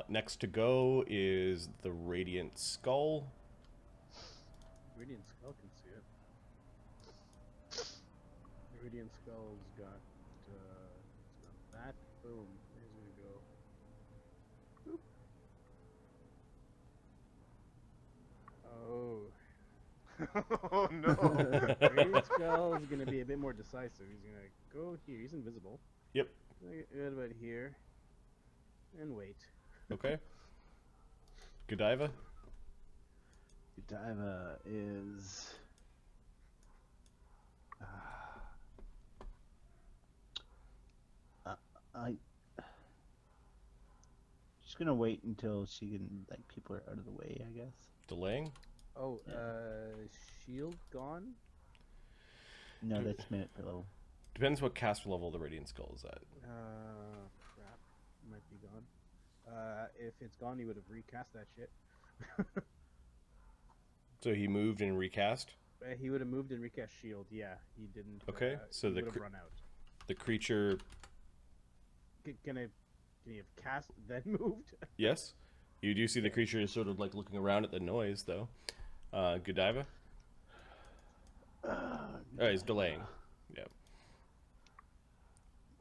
Next to go is the Radiant Skull. Radiant Skull can see it. The Radiant Skull's got, it's got that. Boom. There's gonna go. Oh. Oh no! Radiant Skull is gonna be a bit more decisive. He's gonna go here. He's invisible. Yep. Good about here. And wait. Okay. Godiva. Godiva is. She's gonna wait until she can, like, people are out of the way, I guess. Delaying. Oh, shield gone? No, that's minute below. Depends what caster level the Radiant Skull is at. Crap. Might be gone. If it's gone, he would have recast that shit. So he moved and recast? He would have moved and recast shield. Yeah, he didn't. Okay, so he the would have run out. The creature... Can he have cast then moved? Yes. You do see the creature is sort of like looking around at the noise, though. Godiva? Oh, he's delaying. Yep.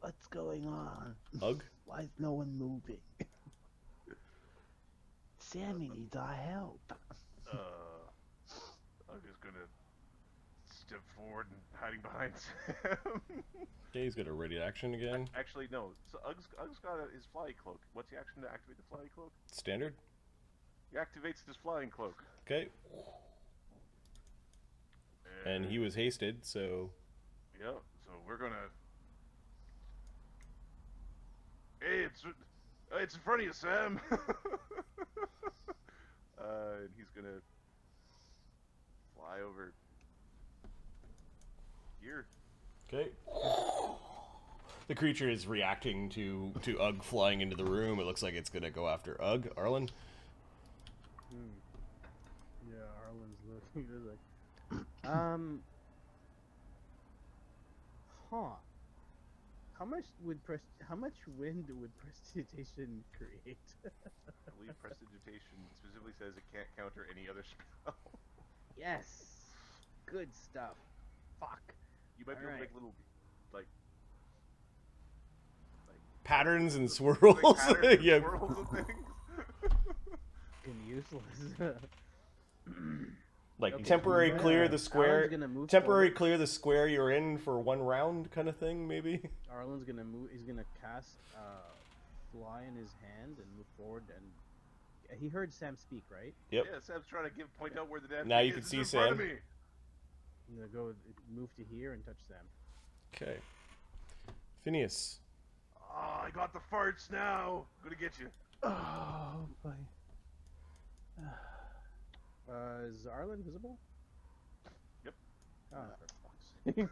What's going on? Ugg? Why is no one moving? Sammy needs our help. I'm just gonna step forward and hiding behind Sam. Okay, he's got a ready action again. Actually, no. So Ugg's got his flying cloak. What's the action to activate the flying cloak? Standard? He activates his flying cloak. Okay. And he was hasted, so... Yeah, so we're gonna... Hey, it's in front of you, Sam! And he's gonna fly over here. Okay. The creature is reacting to Ugg flying into the room. It looks like it's gonna go after Ugg. Arlen? Yeah, Arlen's looking. He's like, huh. How much wind would prestidigitation create? I believe prestidigitation specifically says it can't counter any other spell. Yes. Good stuff. Fuck. You might be able to make little, like Patterns and swirls. like patterns and Yeah. swirls and things. Fucking useless. Like Okay, temporary yeah. clear the square. Arlen's gonna move Temporary forward. clear the square you're in for one round, kind of thing, maybe. Arlen's gonna move. He's gonna cast fly in his hand and move forward. And he heard Sam speak, right? Yep. Yeah, Sam's trying to point out where the damn Now thing you can is. see It's in front of Sam. me. I'm gonna go move to here and touch Sam. Okay. Phineas. Oh, I got the farts now. Gonna get you. Oh, boy. Is Arlen visible? Yep. Oh, for fuck's sake.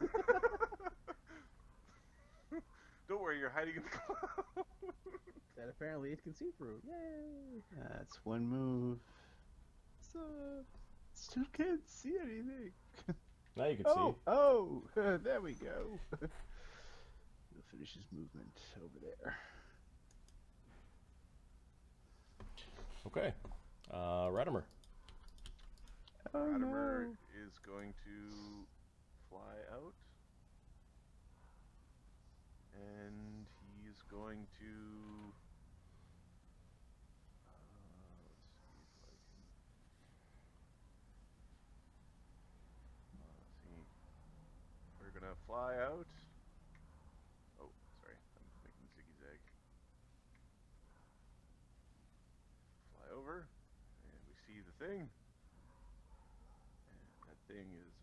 Don't worry, you're hiding in the cloud. That apparently it can see through. Yay! That's one move. So, still can't see anything. Now you can Oh, there we go. He'll finish his movement over there. see. Okay. Ratimer. Oh, Ratimer no. is going to fly out. And he's going to... let's see if I can... let's see. We're gonna fly out. Oh, sorry. I'm making ziggy-zag. Fly over. And we see the thing. And that thing is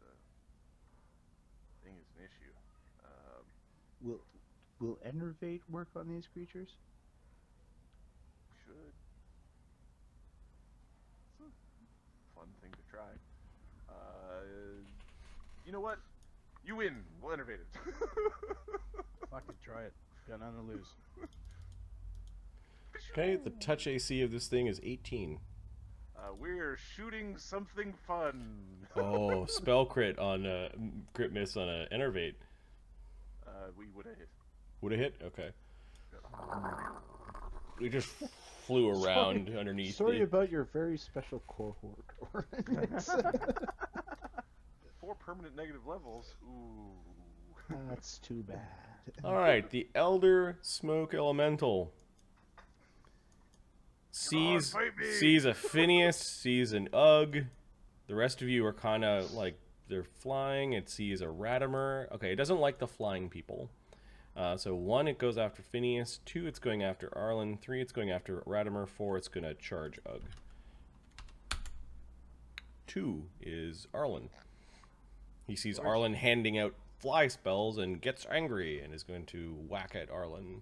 an issue. Will enervate work on these creatures? Should. It's a fun thing to try. You know what? You win. We'll enervate it. Fucking try it. Got nothing to lose. Okay, the touch AC of this thing is 18. We're shooting something fun. Oh, spell crit on crit miss on a enervate. We would have hit. Would have hit? Okay. We just flew around underneath. Sorry about your very special core horde. 4 permanent negative levels. Ooh. That's too bad. All right, the Elder Smoke Elemental sees fight me. sees a Phineas, sees an Ugg. The rest of you are kind of like they're flying. It sees a Radimer. Okay, it doesn't like the flying people. So 1, it goes after Phineas. 2, it's going after Arlen. 3, it's going after Radimer. 4, it's going to charge Ugg. 2 is Arlen. He sees Arlen handing out fly spells and gets angry and is going to whack at Arlen.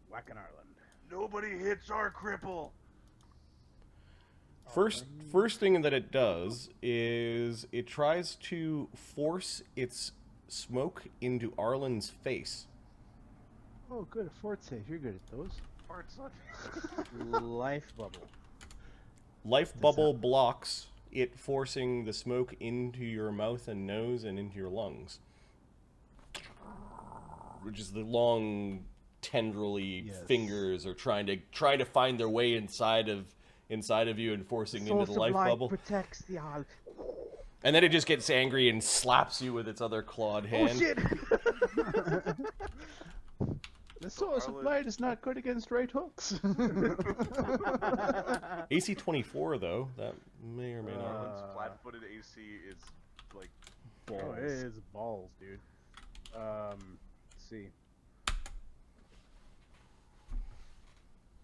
Whacking Arlen. Nobody hits our cripple. First thing that it does is it tries to force its smoke into Arlen's face. Oh, good. A fort save. You're good at those. Fart suck. Life bubble. Life bubble blocks it forcing the smoke into your mouth and nose and into your lungs. Which is the long tendrily fingers are trying to find their way inside of you and forcing into the life bubble. Protects the all. And then it just gets angry and slaps you with its other clawed hand. Oh shit! The source of light is not good against right hooks. AC 24 though, that may or may not. Arlen's flat-footed AC is like Oh, balls. it is balls, dude. Let's see.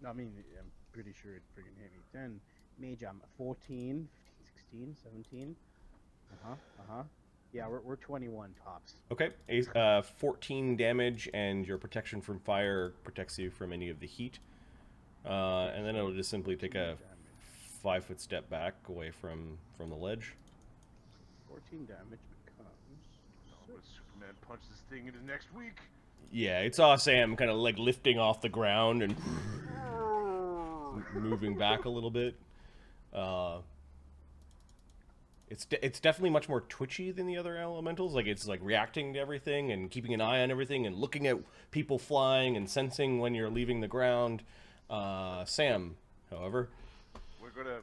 I mean, I'm pretty sure it friggin' hit me. 10. Mage, I'm 14, 15, 16, 17. Yeah, we're 21 tops. Okay, 14 damage, and your protection from fire protects you from any of the heat. And then it'll just simply take a 5-foot step back away from the ledge. 14 damage becomes. When Superman punches this thing into next week. Yeah, it saw Sam kind of like lifting off the ground and moving back a little bit. It's definitely much more twitchy than the other elementals. Like it's like reacting to everything and keeping an eye on everything and looking at people flying and sensing when you're leaving the ground. Sam, however, We're gonna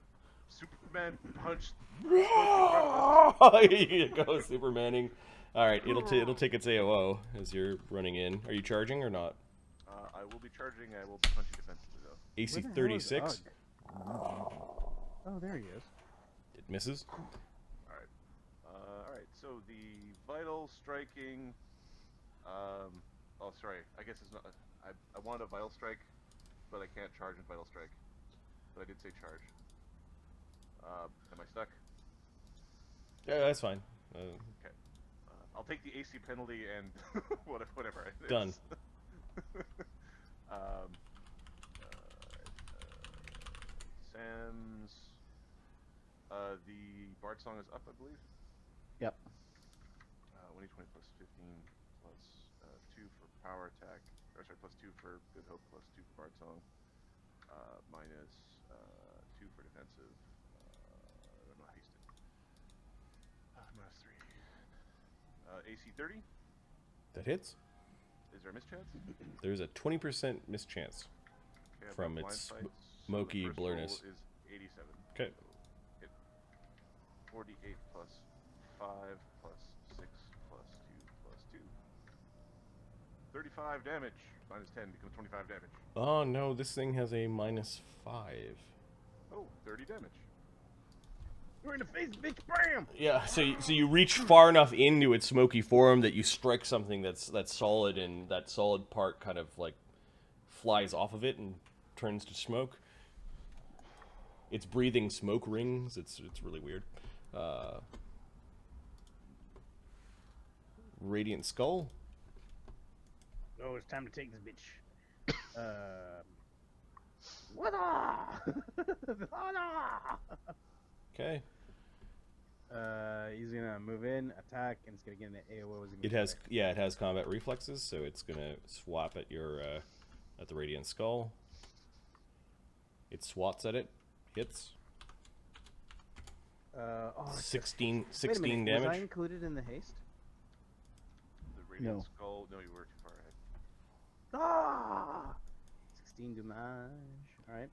Superman punch. here you go, Supermaning. All right, it'll take its AOO as you're running in. Are you charging or not? I will be charging. I will be punching defensively though. AC Where the hell is 36. Oh, there he is. It misses. All right. So the vital striking. Oh, sorry. I guess it's not. I wanted a vital strike, but I can't charge in vital strike. But I did say charge. Am I stuck? Yeah, that's fine. Okay. I'll take the AC penalty and whatever. Done. Sam's. The Bard song is up, I believe. Yep. 1d20 plus 15 plus 2 for power attack. Or sorry, plus 2 for Good Hope, plus 2 for Bard song. Minus 2 for defensive. I'm not hasted. Minus 3. AC 30. That hits. Is there a mischance? There's a 20% mischance. Okay, I've From got its blind sight, smoky the first blurriness. roll is 87. Okay. So hit 48 plus 5 plus 6 plus 2 plus 2. 35 damage. Minus 10 becomes 25 damage. Oh no, this thing has a -5. Oh, 30 damage. You're in the face, bitch! Bam! Yeah, so you reach far enough into its smoky form that you strike something that's solid, and that solid part kind of like flies off of it and turns to smoke. It's breathing smoke rings. It's really weird. Radiant Skull. Oh, it's time to take this bitch. What? Okay. He's gonna move in, attack, and it's gonna get an AOO. It has combat reflexes, so it's gonna swap at your at the Radiant Skull. It swats at it, hits. 16 Wait a minute, damage. Was I included in the haste? The Radiant No. Skull. No, you were too far ahead. Ah! 16 damage. All right.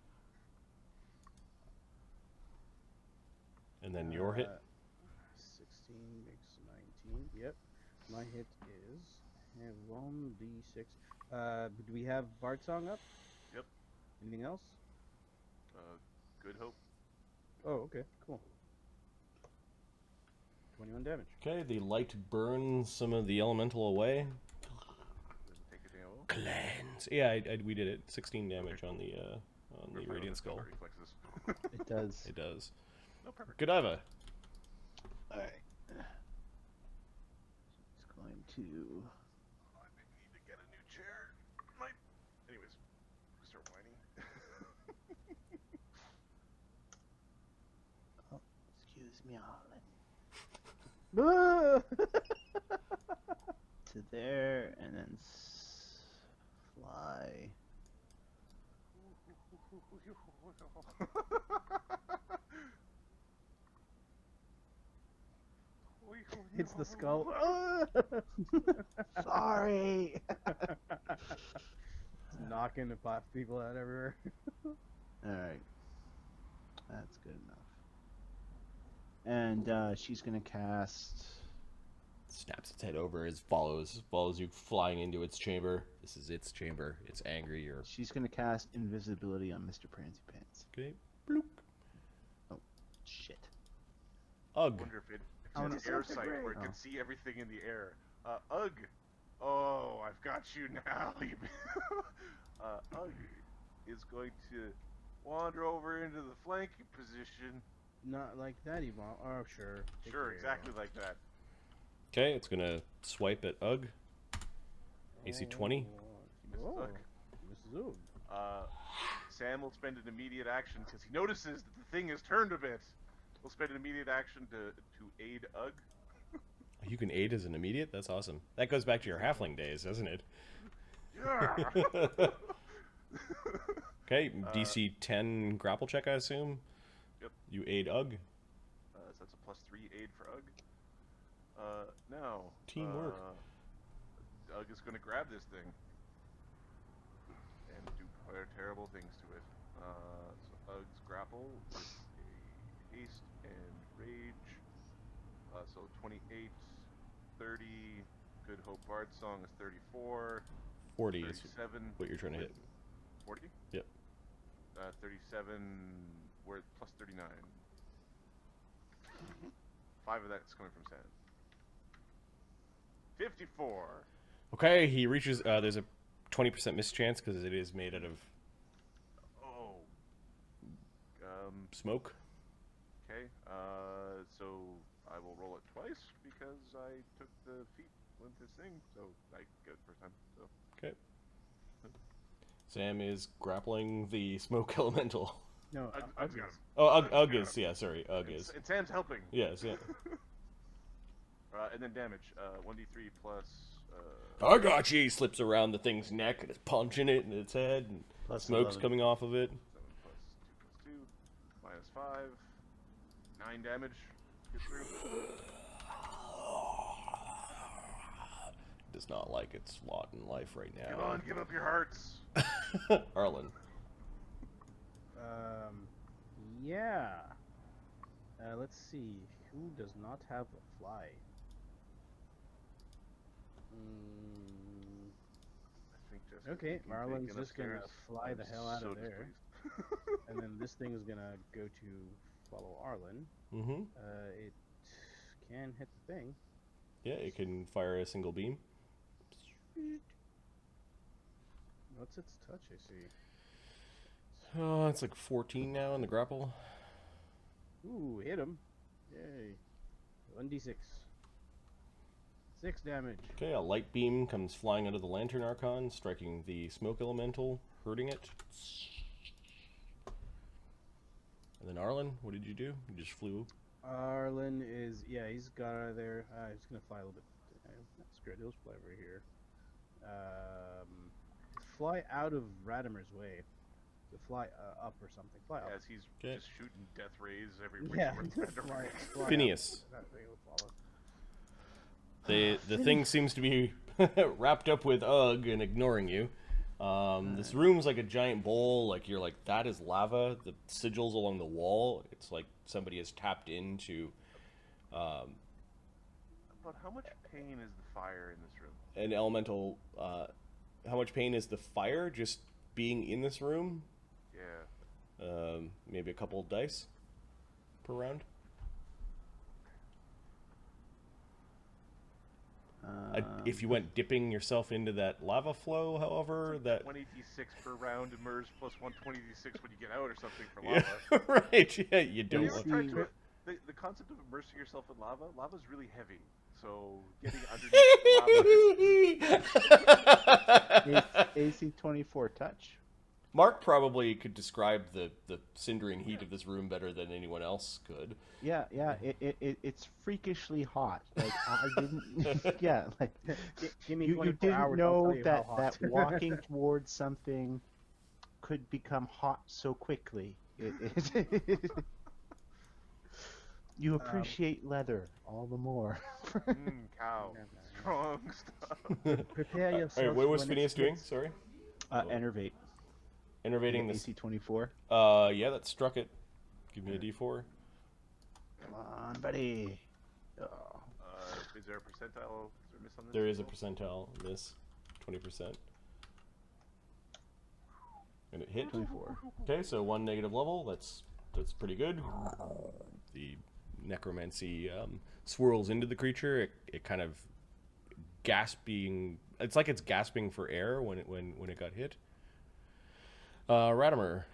And then your hit. 16 makes 19. Yep. My hit is 1d6. Do we have Bard Song up? Yep. Anything else? Good hope. Oh, okay. Cool. 21 damage. Okay, the light burns some of the elemental away. Doesn't take anything at all. Cleanse. Yeah, we did it. 16 damage on the We're fine radiant with skull. combat reflexes. It does. It does. No, perfect. Godiva. Alright. It's going to. I may need to get a new chair. Anyways, start whining. Oh, excuse me, Arlen. To there, and then fly. Hits the skull. Sorry. Knocking the people out everywhere. Alright. That's good enough. And she's gonna cast. Snaps its head over as follows you flying into its chamber. This is its chamber. It's angry. Or She's gonna cast invisibility on Mr. Prancy Pants. okay. Bloop. Oh, shit. I Ugh. wonder if it I wanna has an air see sight where it Oh. can see everything in the air. Ugh. Oh, I've got you now. Ugg is going to wander over into the flanking position. Not like that, Yvonne. Oh, sure. Take Sure, care. exactly like that. Okay, it's gonna swipe at Ugg. AC 20. Oh, Ugg. Mrs. Ugg. Sam will spend an immediate action because he notices that the thing has turned a bit. We'll spend an immediate action to aid Ugg. You can aid as an immediate? That's awesome. That goes back to your halfling days, doesn't it? Yeah. Okay, DC 10 grapple check, I assume? Yep. You aid Ugg. So that's a +3 aid for Ugg. Now. Teamwork. Ugg is going to grab this thing and do terrible things to it. So Ugg's grapple is a haste and rage. So 28, 30. Good Hope Bard Song is 34. 40 is 37. what you're trying to hit. 40? Yep. 37. We're at +39. 5 of that's coming from Sam. 54. Okay, he reaches. There's a 20% miss chance because it is made out of Oh. smoke. Okay. So I will roll it twice because I took the feat with this thing, so I get it first time. So. Okay. Sam is grappling the smoke elemental. No, Ugg's got him. Oh, Ugg is. Yeah, sorry. Ugg is. And Sam's helping. Yes, yeah. And then damage. 1d3 plus. I got you! He slips around the thing's neck and is punching it in its head, and Plus smoke's 11. coming off of it. 7 plus 2 plus 2. -5. 9 damage. Get through. Does not like its lot in life right Come now. on, give up your hearts. Arlen. Yeah. Let's see. Who does not have a fly? I think just Okay, Arlen's taken just gonna upstairs. fly I'm the hell out so of there. displeased. And then this thing is gonna go to follow Arlen. Mm-hmm. It can hit the thing. Yeah, it can fire a single beam. What's its touch, I see? Oh, it's like 14 now in the grapple. Ooh, hit him. Yay. 1d6. 6 damage. Okay, a light beam comes flying out of the Lantern Archon, striking the smoke elemental, hurting it. And then Arlen, what did you do? You just flew. Arlen is, yeah, he's got out of there. He's gonna fly a little bit. That's good. He'll fly over here. Fly out of Radimer's way. To fly up or something. Fly up. As he's Okay. just shooting death rays everywhere. Yeah, everywhere. fly Phineas. up. That thing will follow. The thing seems to be wrapped up with Ugg and ignoring you. This room's like a giant bowl. Like you're like, that is lava. The sigils along the wall. It's like somebody has tapped into But how much pain is the fire in this room? an elemental. How much pain is the fire just being in this room? Yeah. Maybe a couple of dice per round. If you went dipping yourself into that lava flow, however, that 20d6 per round immerse plus 120d6 when you get out or something for yeah, lava. right, yeah, you Have don't. you ever Want... tried to, the concept of immersing yourself in lava's really heavy. So getting underneath the lava AC 24 touch. Mark probably could describe the cindering heat of this room better than anyone else could. Yeah, it's freakishly hot. Like I didn't. Yeah, like Give me you 24 didn't hours, I'll know tell you that how hot. walking towards something could become hot so quickly. You appreciate leather all the more. cow. Strong stuff. Prepare yourself. All right, what was when Phineas it doing? hits. Sorry, Enervate. innervating this. AC 24. Yeah, that struck it. Give me a D4. Come on, buddy. Oh. Is there a percentile? Is there a miss on this? There is a roll? percentile miss, 20%, and it hit. 24. Okay, so 1 negative level. That's pretty good. The necromancy swirls into the creature. It kind of gasping. It's like it's gasping for air when it got hit. Ratimer.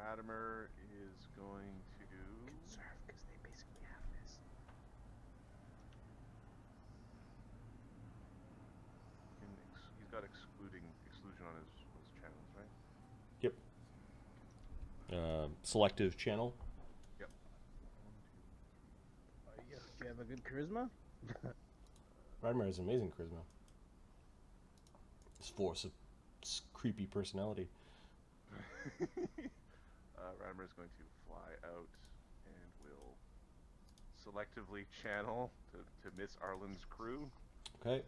Ratimer is going to Conserve, because they basically have this. he's got exclusion on his channels, right? Yep. Selective channel. Yep. Do you have a good charisma? Ratimer has amazing charisma. His force of creepy personality. Ratimer is going to fly out and will selectively channel to miss Arlen's crew. Okay.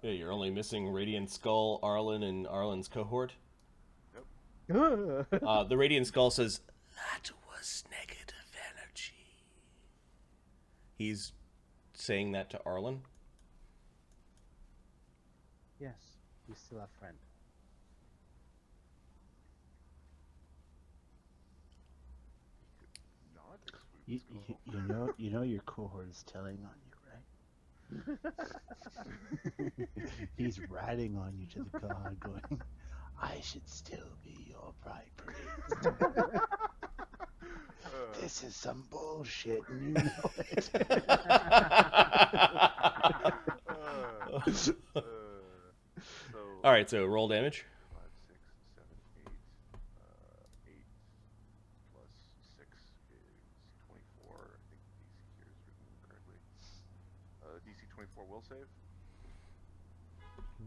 Yeah, you're only missing Radiant Skull, Arlen, and Arlen's cohort. The Radiant Skull says, "That was negative energy." He's saying that to Arlen. Yes, we still have friend. Not exclude You know your cohort is telling on you, right? He's ratting on you to the god, going, "I should still be your bride priest." This is some bullshit, and you know it. So All right, so roll damage. 5, 6, 7, 8. 8 plus 6 is 24. I think DC here is written correctly. DC 24 will save.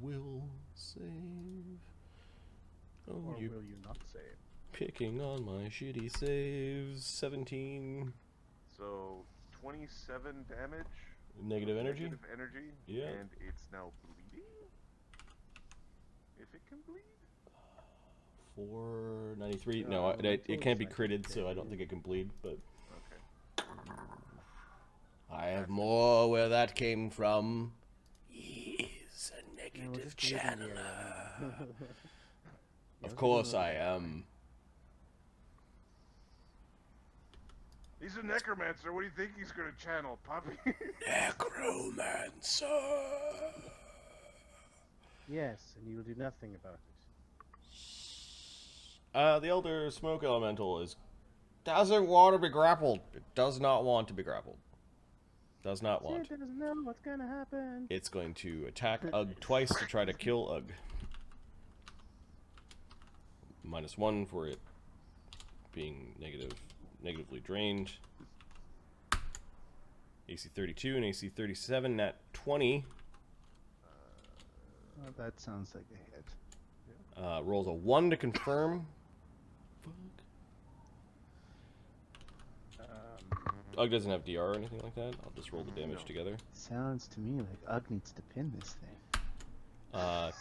Will save. Oh, Or you will you not save? picking on my shitty saves. 17 So 27 damage. negative energy. Negative energy. Yeah. And it's now bleeding. If it can bleed. 493. No, it can't be critted, so I don't think it can bleed. But Okay. I have more where that came from. He's a negative channeler. Of course I am. He's a necromancer. What do you think he's gonna channel, puppy? Necromancer. Yes, and you will do nothing about it. The Elder Smoke Elemental doesn't want to be grappled. It does not want to be grappled. Does not want. It doesn't know what's gonna happen. It's going to attack Ugg twice to try to kill Ugg. -1 for it being negatively drained. AC 32 and AC 37, nat 20. Well, that sounds like a hit. Rolls a 1 to confirm. Ugg doesn't have DR or anything like that. I'll just roll the damage No. together. Sounds to me like Ugg needs to pin this thing.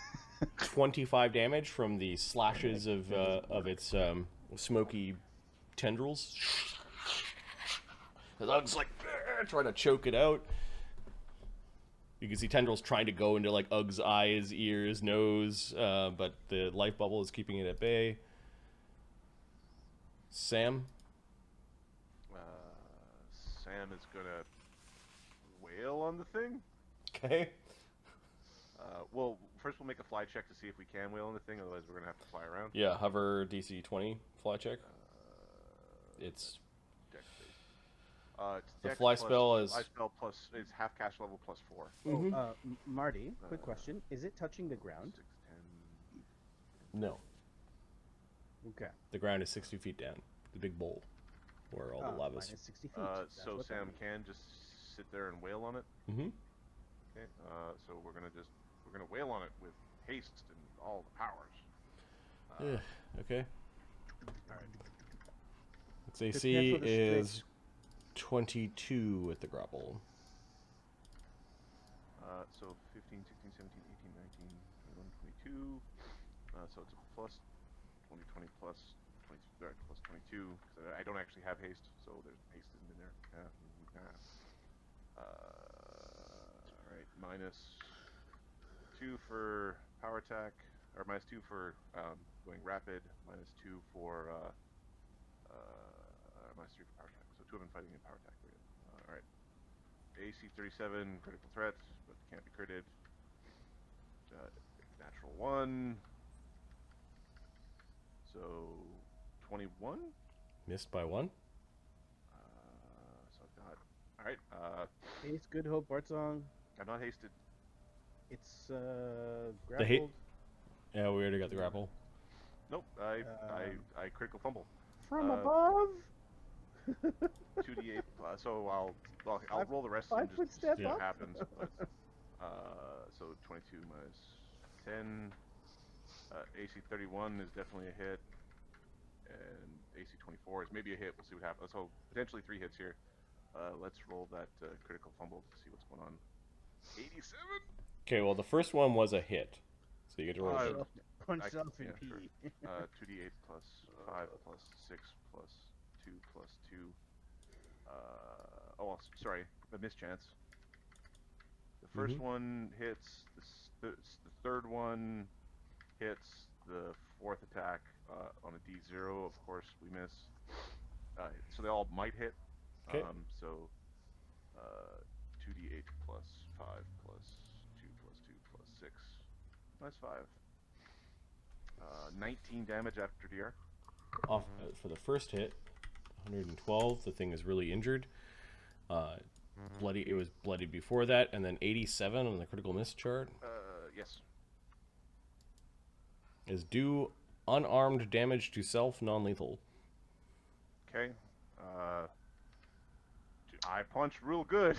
25 damage from the slashes of its smoky tendrils. The Ugg's like trying to choke it out. You can see tendrils trying to go into like Ugg's eyes, ears, nose, but the life bubble is keeping it at bay. Sam? Sam is gonna wail on the thing. Okay. Well, first we'll make a fly check to see if we can wail on the thing. Otherwise, we're gonna have to fly around. Yeah, hover DC 20 fly check. It's Dex based. It's The dex fly plus- spell is- fly spell plus it's half cast level plus 4. Oh, Marty, quick question. Is it touching the ground? 6, 10. no. Okay. The ground is 60 feet down. The big bowl where all the lava's. Minus 60 feet. That's So what that Sam means. can just sit there and wail on it. Mm-hmm. Okay. So we're gonna wail on it with haste and all the powers. Okay. Its Prepare AC for the is 22 with the grapple. So 15, 16, 17, 18, 19, 21, 22. So it's a plus 20, 20 plus 20, plus 22. 'Cause I don't actually have haste, so there's haste isn't in there. Alright, minus 2 for power attack, or minus 2 for going rapid, minus 2 for minus 3 for power attack. So 2 of them fighting in power attack. Alright. AC 37, critical threat, but can't be critted. Natural 1. So 21. Missed by 1. So I've got. Alright. Haste, Good Hope, Bartsong. I'm not hasted. It's grappled. Yeah, we already got the grapple. Nope. I critical fumble. From above? 2d8. So I'll roll the rest and 5 foot just step see up? what happens. But, so 22 minus 10. AC 31 is definitely a hit, and AC 24 is maybe a hit. We'll see what happens. So potentially 3 hits here. Let's roll that critical fumble to see what's going on. 87. Okay, well, the first one was a hit. So you get to roll it. Punch I- self in yeah, P. sure. 2d8 plus 5 plus 6 plus 2 plus 2. Sorry, a mischance. The first one hits. The third one hits. The fourth attack on a D0, of course, we miss. So they all might hit. Okay. So 2d8 plus 5 plus 2 plus 2 plus 6 minus 5. 19 damage after DR. Off for the first hit, 112. The thing is really injured. Bloody. It was bloodied before that, and then 87 on the critical miss chart Yes. is do unarmed damage to self, non-lethal. Okay. I punch real good.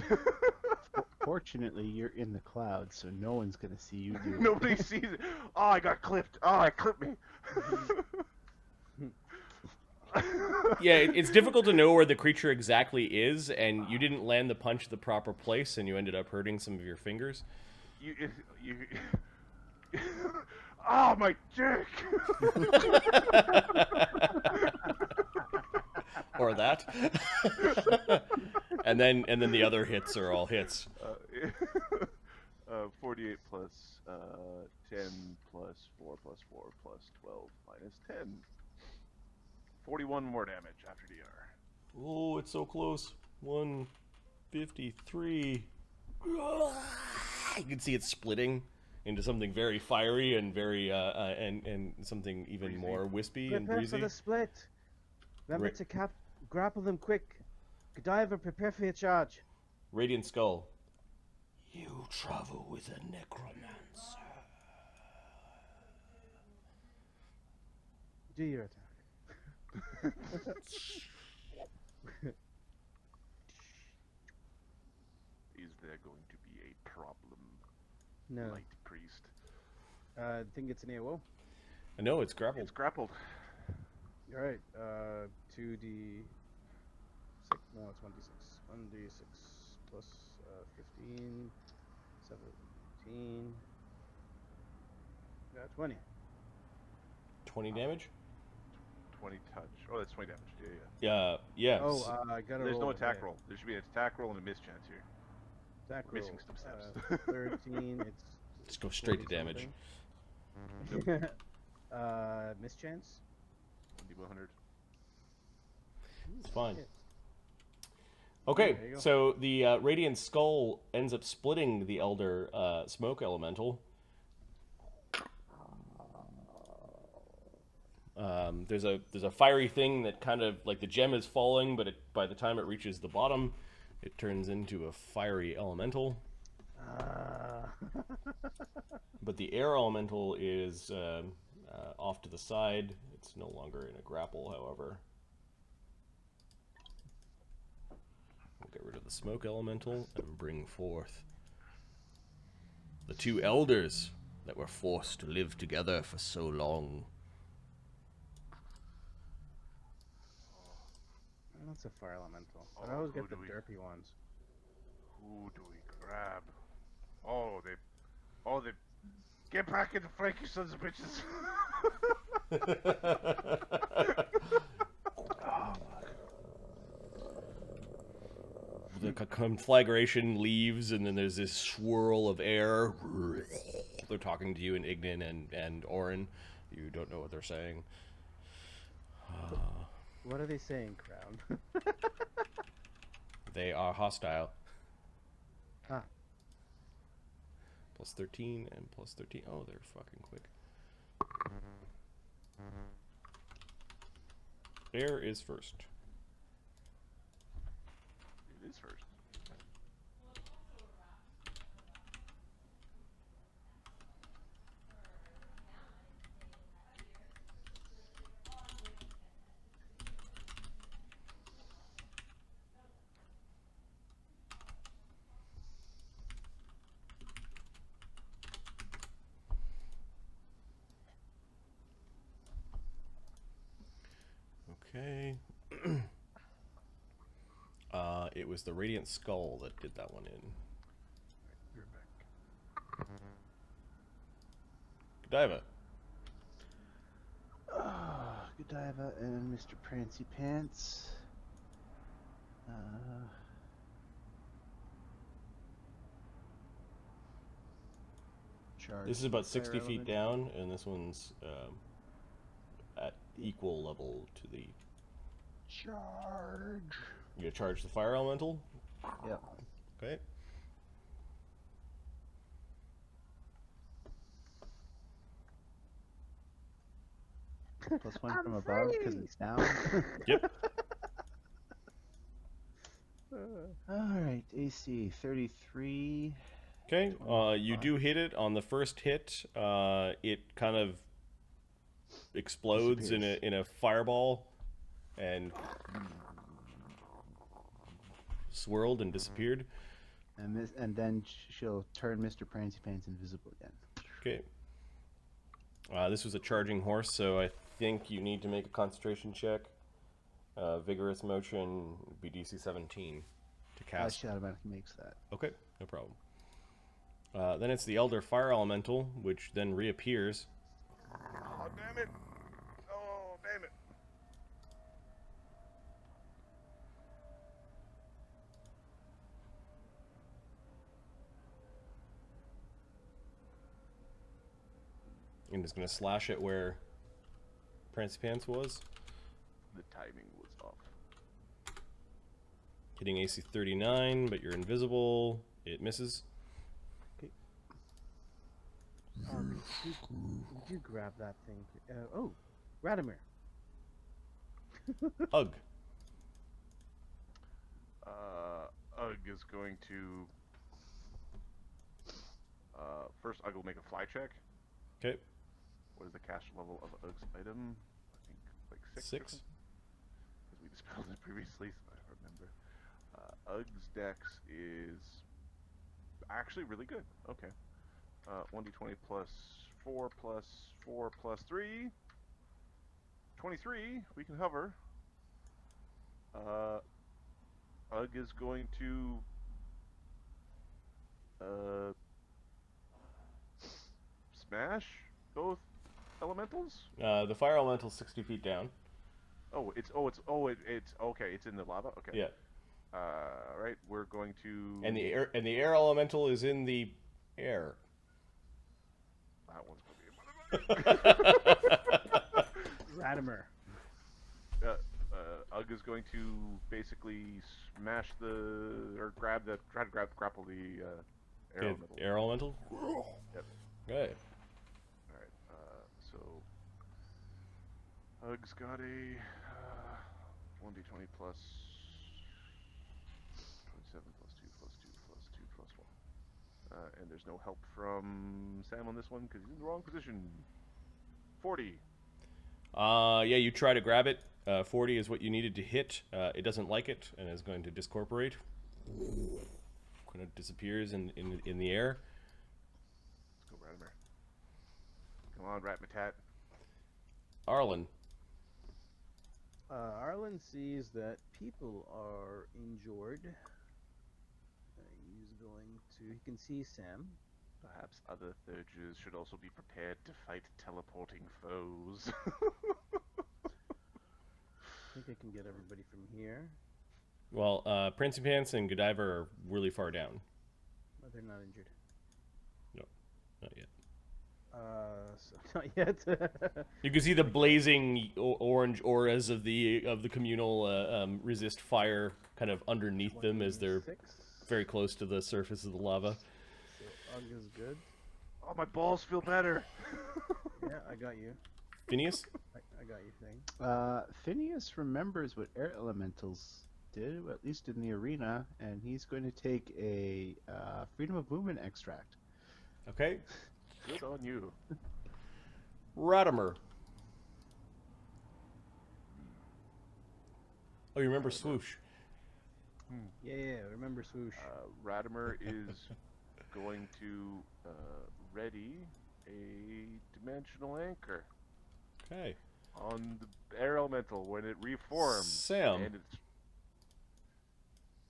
Fortunately, you're in the clouds, so no one's gonna see you do it. Nobody sees it. Oh, I got clipped. Oh, I clipped me. Yeah, it's difficult to know where the creature exactly is, and you didn't land the punch at the proper place, and you ended up hurting some of your fingers. You. Oh, my dick. Or that. and then the other hits are all hits. 48 plus 10 plus 4 plus 4 plus 12 minus 10. 41 more damage after DR. Oh, it's so close. 153. You can see it splitting into something very fiery and very and something even Breezy. more wispy and Prepare for breezy. the split. Remember Ra- to grapple them quick. Godiva, prepare for your charge. Radiant Skull. You travel with a necromancer. Do your attack. Is there going to be a problem, No. Light Priest? I think it's an AOO. No, it's grappled. It's grappled. Alright, 2d6 No, it's 1d6. 1d6 plus 15, 17. Yeah, 20. 20 damage. 20 touch. Oh, that's 20 damage. Yeah. Yeah. Oh, I gotta There's roll no to attack hit. roll. There should be an attack roll and a miss chance here. Attack We're roll. missing some steps. 13. It's Just go straight to 40 damage. something. Mischance? 1d100. It's fine. Hit. Okay, There you go. so the radiant skull ends up splitting the elder smoke elemental. There's a fiery thing that kind of like the gem is falling, but by the time it reaches the bottom, it turns into a fiery elemental. But the air elemental is off to the side. It's no longer in a grapple, however. We'll get rid of the smoke elemental and bring forth the two elders that were forced to live together for so long. That's a fire elemental. I Oh, always who get the do we- derpy ones. Who do we grab? Oh, they get back in the flank, you sons of bitches. The conflagration leaves, and then there's this swirl of air. They're talking to you in Ignan and Orin. You don't know what they're saying. What are they saying, Crown? They are hostile. Ah. Plus 13 and plus 13. Oh, they're fucking quick. Air is first. It is first. Okay. It was the Radiant Skull that did that one in. You're back. Godiva. Godiva and Mr. Prancy Pants. Charge. This is about fire 60 feet element. down, and this one's at equal level to the... Charge. You gonna charge the fire elemental? Yep. Okay. +1 from above because it's down. Yep. Alright, AC 33. Okay. You do hit it on the first hit. It kind of explodes Disappears. in a fireball and swirled and disappeared. And then she'll turn Mr. Prancy Pants invisible again. Okay. This was a charging horse, so I think you need to make a concentration check. Vigorous motion would be DC 17 to cast. She automatically makes that. Okay, no problem. Then it's the Elder Fire Elemental, which then reappears. Oh, damn it! Oh, damn it! And is going to slash it where Prancy Pants was. The timing was off. Hitting AC 39, but you're invisible. It misses. Did you grab that thing? Oh, Radomir. Ugh. Ugg is going to... first, Ugg will make a fly check. Okay. What is the cast level of Ugg's item? I think like 6. Six. Because we dispelled it previously, so I remember. Ugg's dex is actually really good. Okay. 1d20 plus 4 plus 4 plus 3. 23. We can hover. Ugg is going to smash both elementals. The fire elemental's 60 feet down. It's okay. It's in the lava. Okay. Yeah. Right. We're going to. And the air elemental is in the air. That one's gonna be. Radimer. Ugg is going to basically smash or try to grapple the air elemental. Air elemental. Yep. Okay. All right. So Ugg's got a 1d20 plus 27 plus 2 plus 2 plus 2 plus 1. And there's no help from Sam on this one because he's in the wrong position. 40. Yeah, you try to grab it. 40 is what you needed to hit. It doesn't like it and is going to discorporate. Kind of disappears in the air. Let's go, Radimer. Come on, Ratmatat. Arlen. Arlen sees that people are injured. He's going to. He can see Sam. Perhaps other Thurges should also be prepared to fight teleporting foes. I think I can get everybody from here. Well, Princey Pants and Godiva are really far down. But they're not injured. No, not yet. So not yet. You can see the blazing orange auras of the communal resist fire kind of underneath them as they're 26. very close to the surface of the lava. So Ugg is good. Oh, my balls feel better. Yeah, I got you. Phineas? I got you, thing. Phineas remembers what air elementals did, at least in the arena, and he's going to take a freedom of movement extract. Okay. Good on you. Ratimer. Oh, you remember Swoosh? Yeah, remember swoosh. Ratimer is going to ready a dimensional anchor Okay. on the air elemental when it reforms. Sam. And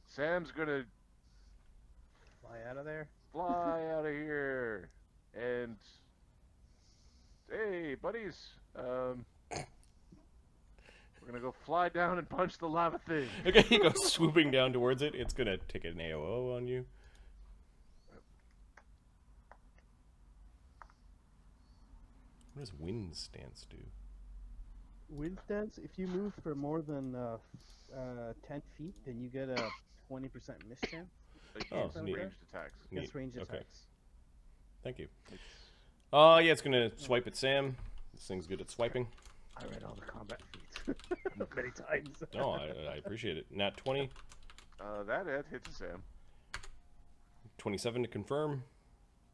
Sam's gonna Fly out of there. fly out of here. And hey, buddies, we're gonna go fly down and punch the lava thing. Okay, you go swooping down towards it. It's gonna take an AOO on you. What does wind stance do? Wind stance. If you move for more than 10 feet, then you get a 20% miss chance Against neat. ranged attacks. against Neat. ranged Okay. attacks. Thank you. Yeah, it's gonna swipe at Sam. This thing's good at swiping. I read all the combat feats many times. No, I appreciate it. Nat 20, That hits a Sam. 27 to confirm.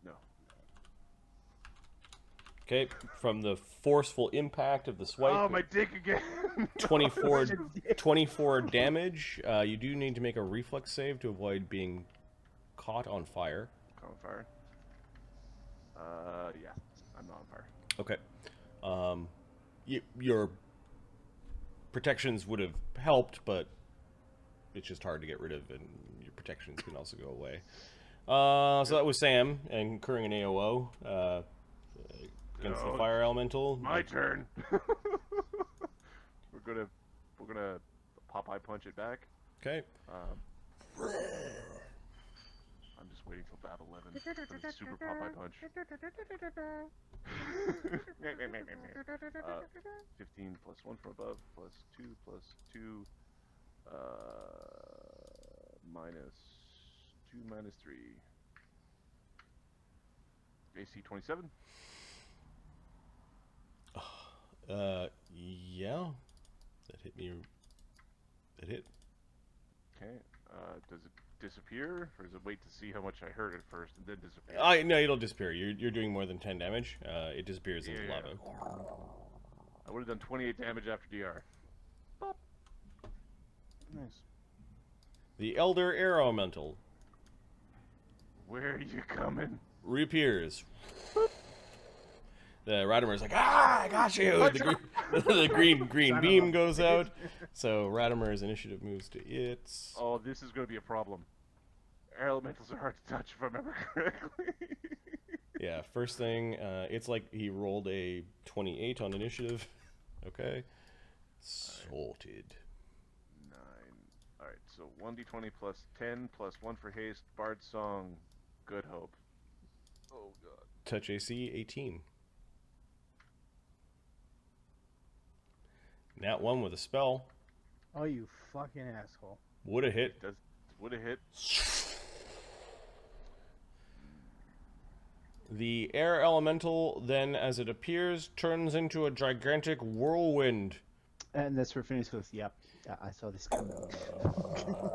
No. Okay, from the forceful impact of the swipe, Oh, my dick again. 24 damage. You do need to make a reflex save to avoid being caught on fire. Caught on fire. Yeah, I'm not on fire. Okay. Your protections would have helped, but it's just hard to get rid of, and your protections can also go away. So that was Sam, incurring an AOO against the fire elemental. My turn. We're gonna Popeye punch it back. Okay. I'm just waiting till Bab 11 for the super Popeye punch. 15 plus 1 from above, plus 2, plus 2, minus 2, minus 3. AC 27. Yeah. That hit me. That hit. Okay. Does it disappear, or does it wait to see how much I hurt it first and then disappear? No, it'll disappear. You're doing more than 10 damage. It disappears into Yeah. lava. I would have done 28 damage after DR. Nice. The Elder Air Elemental Where are you coming? reappears. The Radimer's like, ah, I got you. The green Son of beam a goes bitch. out. So Radimer's initiative moves to its. Oh, this is going to be a problem. Air elementals are hard to touch, if I remember correctly. Yeah, first thing, it's like he rolled a 28 on initiative. Okay. Sorted. 9. Alright, so 1d20 plus 10 plus 1 for haste, Bard Song, Good Hope. Oh god. Touch AC 18. Nat 1 with a spell. Oh, you fucking asshole. Would have hit. Would have hit. The air elemental then, as it appears, turns into a gigantic whirlwind. And that's where Phineas goes, yep, yeah, I saw this coming.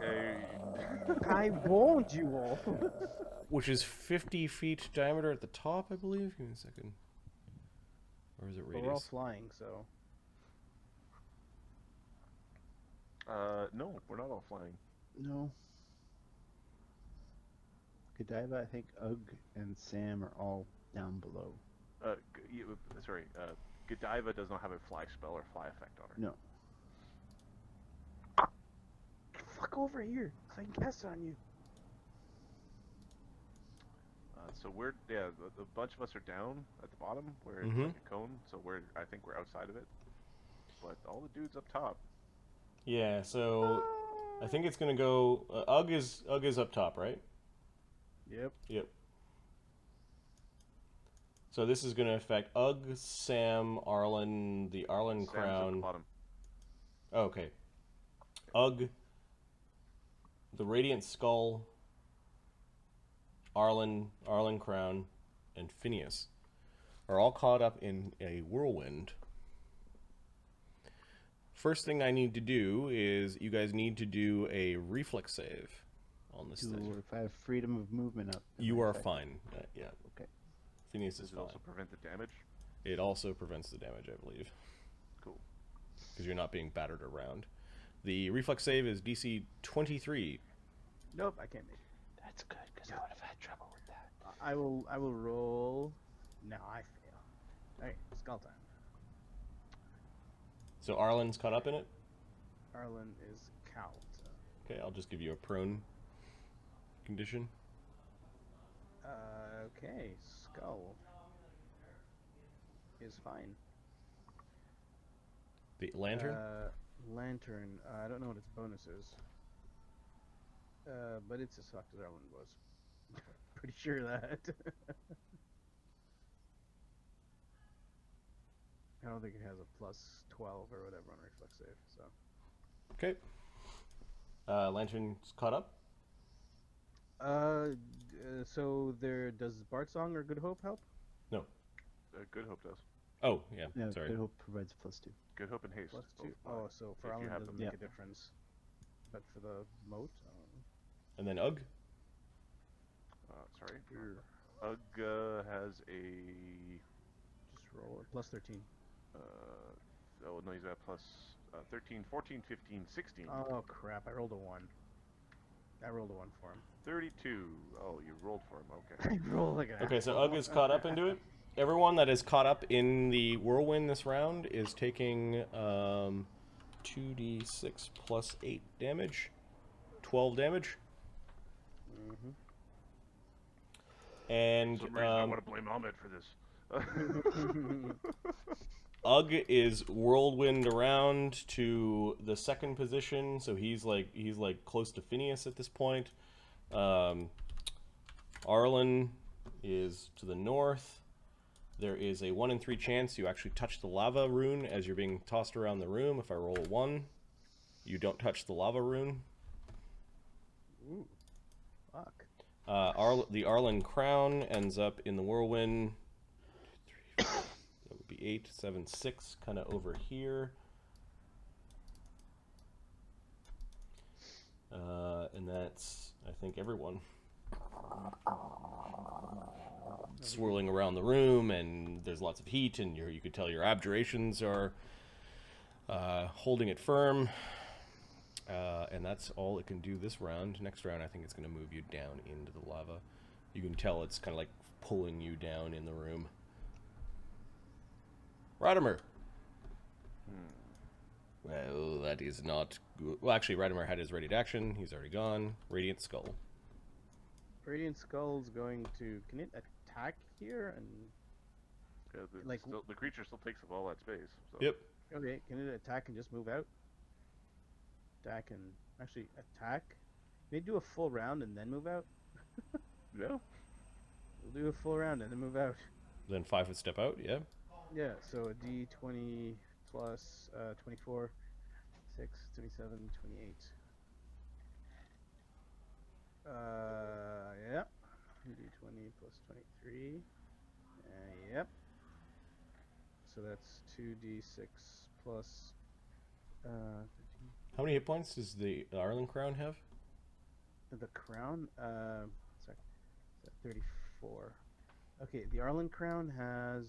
Hey, I warned you all. Which is 50 feet diameter at the top, I believe. Give me a second. Or is it But we're all radius? flying, so. no, we're not all flying. No. Godiva, I think Ugg and Sam are all down below. Sorry, Godiva does not have a fly spell or fly effect on her. No. Fuck over here, so I can cast it on you. So we're, a bunch of us are down at the bottom where it's Mhm. like a cone, so I think we're outside of it. But all the dudes up top. Yeah, so I think it's gonna go. Ugg is up top, right? Yep. Yep. So this is gonna affect Ugg, Sam, Arlen, the Arlen Sam's at the crown. bottom. Oh, okay. Ugg, the Radiant Skull, Arlen crown, and Phineas are all caught up in a whirlwind. First thing I need to do is you guys need to do a reflex save on this thing. If I have freedom of movement up. am You I are affected? fine. Yeah. Okay. Phineas is Does it fine. also prevent the damage? It also prevents the damage, I believe, Cool. because you're not being battered around. The reflex save is DC 23. Nope, I can't make it. That's good, because I would have had trouble with that. I will roll. No, I fail. Alright, skull time. So Arlen's caught up in it. Arlen is cowed. Okay, I'll just give you a prone condition. Okay, skull is fine. The lantern. Lantern. I don't know what its bonus is. But it's as fucked as Arlen was. Pretty sure of that. I don't think it has a plus 12 or whatever on reflex save. So Okay. Lantern's caught up. so there does Bart Song or Good Hope help? No. Good Hope does. Oh, yeah. No, Sorry. Good Hope provides +2. Good Hope and haste. Plus both 2. fine. Oh, so for If you Arlen it have doesn't them. make a difference. But for the moat, And then Ugg. Sorry. you're Ugg has a. just roll it. Plus 13. Oh no, he's got plus 13, 14, 15, 16. Oh crap! I rolled a 1. I rolled a 1 for him. 32. Oh, you rolled for him. Okay. I rolled like an Okay, so asshole. Ugg is caught up into it. Everyone that is caught up in the whirlwind this round is taking 2d6 plus 8 damage. 12 damage. Mhm. And For some reason, I want to blame Ahmed for this. Ugg is whirlwind around to the second position, so he's like close to Phineas at this point. Arlen is to the north. There is a 1 in 3 chance you actually touch the lava rune as you're being tossed around the room. If I roll a 1, you don't touch the lava rune. Ooh. Fuck. The Arlen crown ends up in the whirlwind. 2, 3, 4, that would be 8, 7, 6, kind of over here. And that's, I think, everyone. Swirling around the room, and there's lots of heat, and you could tell your abjurations are holding it firm. And that's all it can do this round. Next round, I think it's going to move you down into the lava. You can tell it's kind of like pulling you down in the room. Radimer. Hmm. Well, that is not good. Well, actually, Radimer had his ready to action. He's already gone. Radiant Skull. Radiant Skull's going to. Can it attack here? And Yeah, Like- the creature still takes up all that space. So. Yep. okay, can it attack and just move out? Attack and actually attack. May do a full round and then move out. Yeah. We'll do a full round and then move out. Then 5 would step out, yeah. Yeah, so a D20 plus 24, 6, 27, 28. Yep. D20 plus 23. Yep. So that's 2d6 plus 13. How many hit points does the Arlen crown have? The crown, sorry, 34. Okay, the Arlen crown has,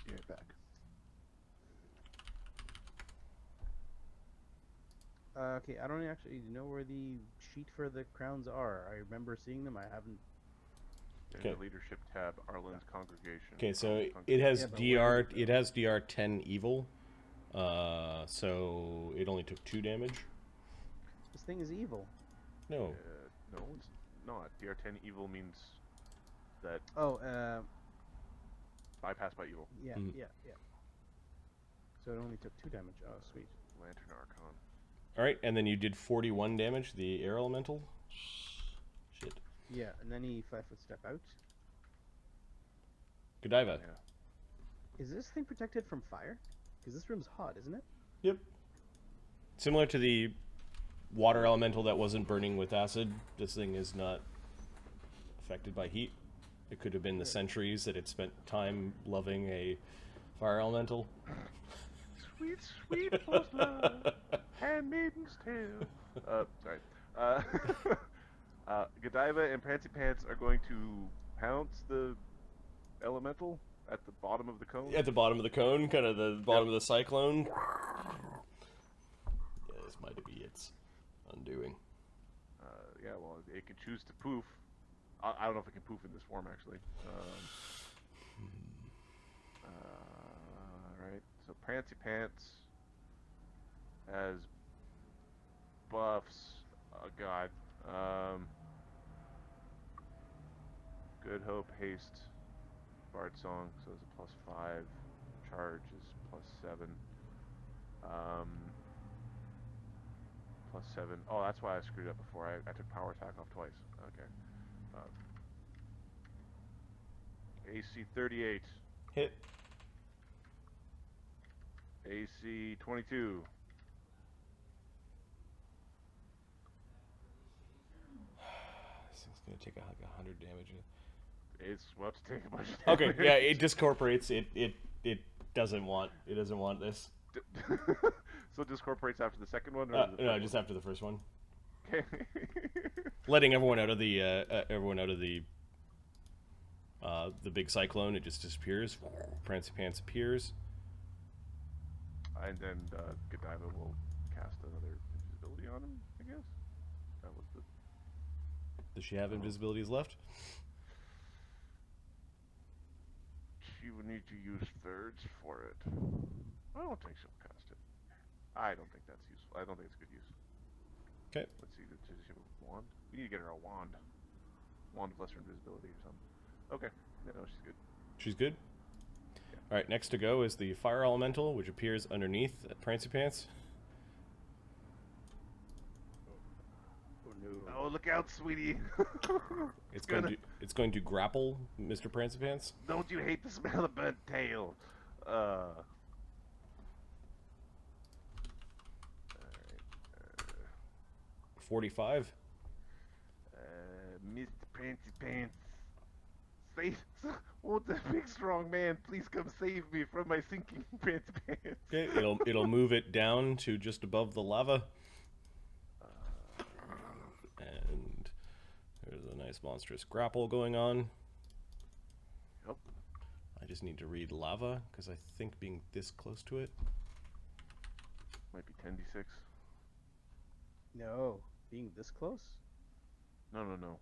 Give it back. okay, I don't actually know where the sheet for the crowns are. I remember seeing them. I haven't. In Okay. the leadership tab, Arlen's congregation. Okay, so Arlen's it congregation. has Yeah, but DR. where did It has DR 10 evil. So it only took 2 damage. This thing is evil. No. No, it's not. DR10 evil means that Oh, bypass by evil. yeah, Mhm. yeah. So it only took 2 damage. Oh, sweet. Lantern Archon. All right, and then you did 41 damage. The air elemental. Shit. Yeah, and then he 5-foot step out. Godiva. Yeah. Is this thing protected from fire? Because this room's hot, isn't it? Yep. Similar to the water elemental that wasn't burning with acid, this thing is not affected by heat. It could have been the centuries that it spent time loving a fire elemental. Sweet, sweet love, handmaiden's tale. Sorry. Godiva and Prancy Pants are going to pounce the elemental at the bottom of the cone. At the bottom of the cone, kind of the bottom of the cyclone. Yeah, this might be its undoing. Yeah, well, it can choose to poof. I don't know if it can poof in this form, actually. Right, so Prancy Pants has buffs. Oh, God. Good Hope, Haste, Bard Song, so it's a +5. Charge is +7. +7. Oh, that's why I screwed up before. I took power attack off twice. Okay. AC 38. Hit. AC 22. This thing's gonna take like 100 damage. It's about to take a bunch of Okay, damage. yeah, it discorporates. It doesn't want this. So it discorporates after the second one? Or the No, third just one? after the first one. Okay. Letting everyone out of the big cyclone. It just disappears. Prancy Pants appears. And then Godiva will cast another invisibility on him, I guess. That was the... Does she have invisibilities left? She would need to use thirds for it. I don't think she'll cast it. I don't think that's useful. I don't think it's good use. Okay. Let's see. Does she have a wand? We need to get her a wand. Wand of lesser invisibility or something. Okay. Yeah, no, she's good. She's good. All right. Next to go is the fire elemental, which appears underneath Prancy Pants. Oh no. Oh, look out, sweetie! It's going to grapple Mr. Prancy Pants. Don't you hate the smell of burnt tail? Alright. 45. Mr. Prancy Pants. Save... Oh, the big strong man, please come save me from my sinking Prancy Pants. Okay. It'll move it down to just above the lava. And there's a nice monstrous grapple going on. Yep. I just need to read lava because I think being this close to it. Might be 10d6. No, being this close. No.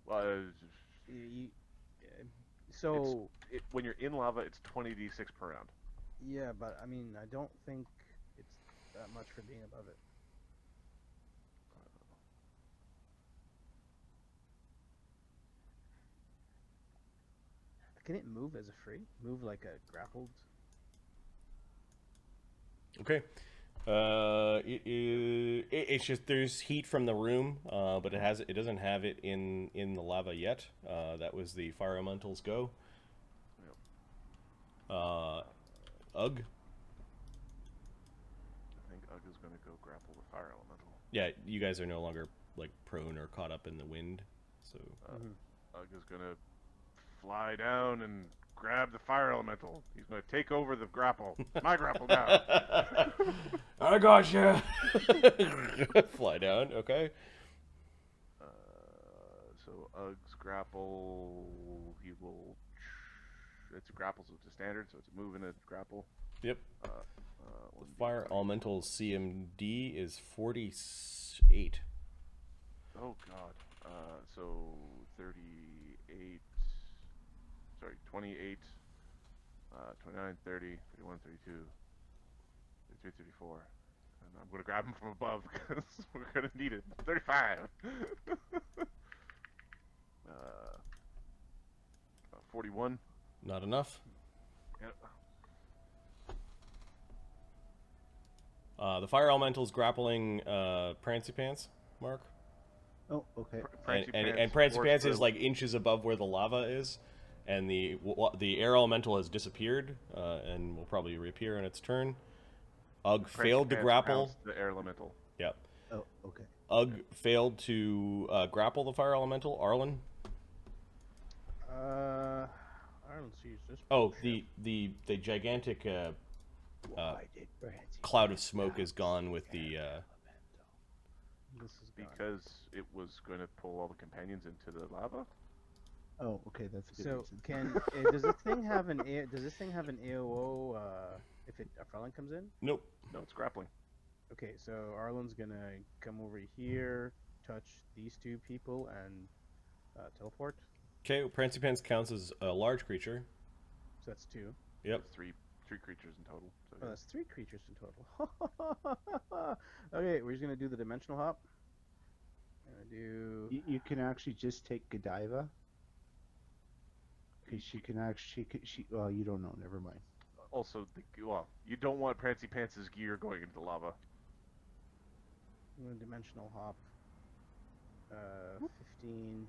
So when you're in lava, it's 20d6 per round. Yeah, but I mean, I don't think it's that much for being above it. Can it move as a free? Move like a grappled? Okay. It's just there's heat from the room, but it doesn't have it in the lava yet. That was the fire elemental's go. Yep. Ugg. I think Ugg is going to go grapple the fire elemental. Yeah, you guys are no longer like prone or caught up in the wind, so. Ugg is going to fly down and grab the fire elemental. He's going to take over the grapple. It's my grapple now. I gotcha. Fly down. Okay. So Ugg's grapple, he will. It's a grapple, so it's a standard, so it's a move and a grapple. Yep. One Fire D20. elemental CMD is 48. Oh god. So 38. Sorry, 28. 29, 30, 31, 32, 33, 34. And I'm going to grab him from above because we're going to need it. 35. 41. Not enough. Yep. The fire elemental's grappling Prancy Pants, Mark. Oh, okay. And Prancy Pants is like inches above where the lava is, and the air elemental has disappeared and will probably reappear in its turn. Ugg failed to grapple. The air elemental. Yep. Oh, okay. Ugg failed to grapple the fire elemental. Arlen. Arlen sees this. Oh, the gigantic Why did Brandy cloud of smoke is gone with the. This is gone. Because it was going to pull all the companions into the lava. Oh, okay, that's a good So reason. does this thing have an AOO if a Arlen comes in? Nope. No, it's grappling. Okay, so Arlen's gonna come over here, touch these two people, and teleport. Okay, Prancy Pants counts as a large creature. So that's two. Yep. There's three creatures in total. So Oh, that's three creatures in total. Okay, we're just gonna do the dimensional hop. Gonna do. You can actually just take Godiva. Because she can actually, well, you don't know, never mind. Also, you don't want Prancy Pants' gear going into the lava. I'm gonna dimensional hop. 15.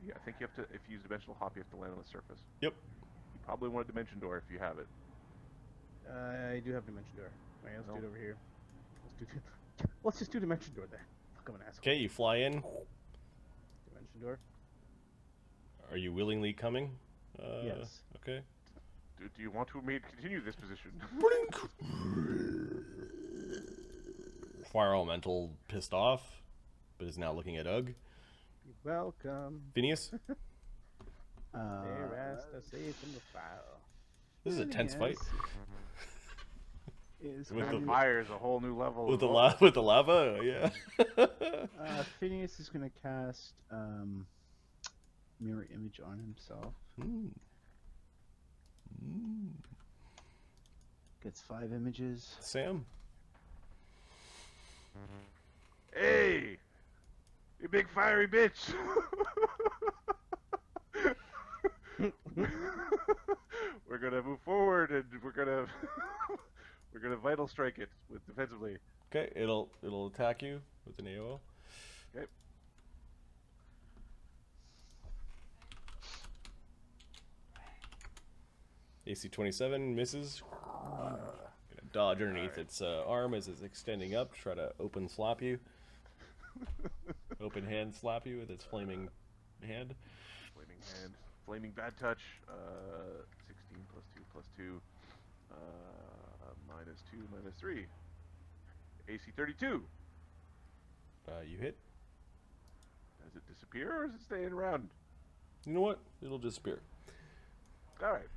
Yeah, I think you have to. If you use dimensional hop, you have to land on the surface. Yep. You probably want a dimension door if you have it. I do have dimension door. Alright, let's do No. it over here. Let's just do dimension door then. Fuck, I'm an asshole. Okay, you fly in. Dimension door. Are you willingly coming? Yes. Okay. Do you want to continue this position? Fire elemental pissed off, but is now looking at Ugg. You're welcome. Phineas, There asked us safe from the fire. this is a tense fight. Is With The the- fire is a whole new level. With the of- with the lava, yeah. Phineas is going to cast mirror image on himself. Mm. Mm. Gets 5 images. Sam, Hey, you big fiery bitch! We're gonna move forward, and we're gonna vital strike it with defensively. okay, it'll attack you with an AOO. Okay. AC 27 misses. Gonna dodge underneath its arm as it's extending up to try to open slap you. Open hand slap you with its flaming hand. Flaming hand, flaming bad touch. 16 plus 2 plus 2. Minus 2 minus 3. AC 32. You hit. Does it disappear or is it staying around? You know what? It'll disappear. All right.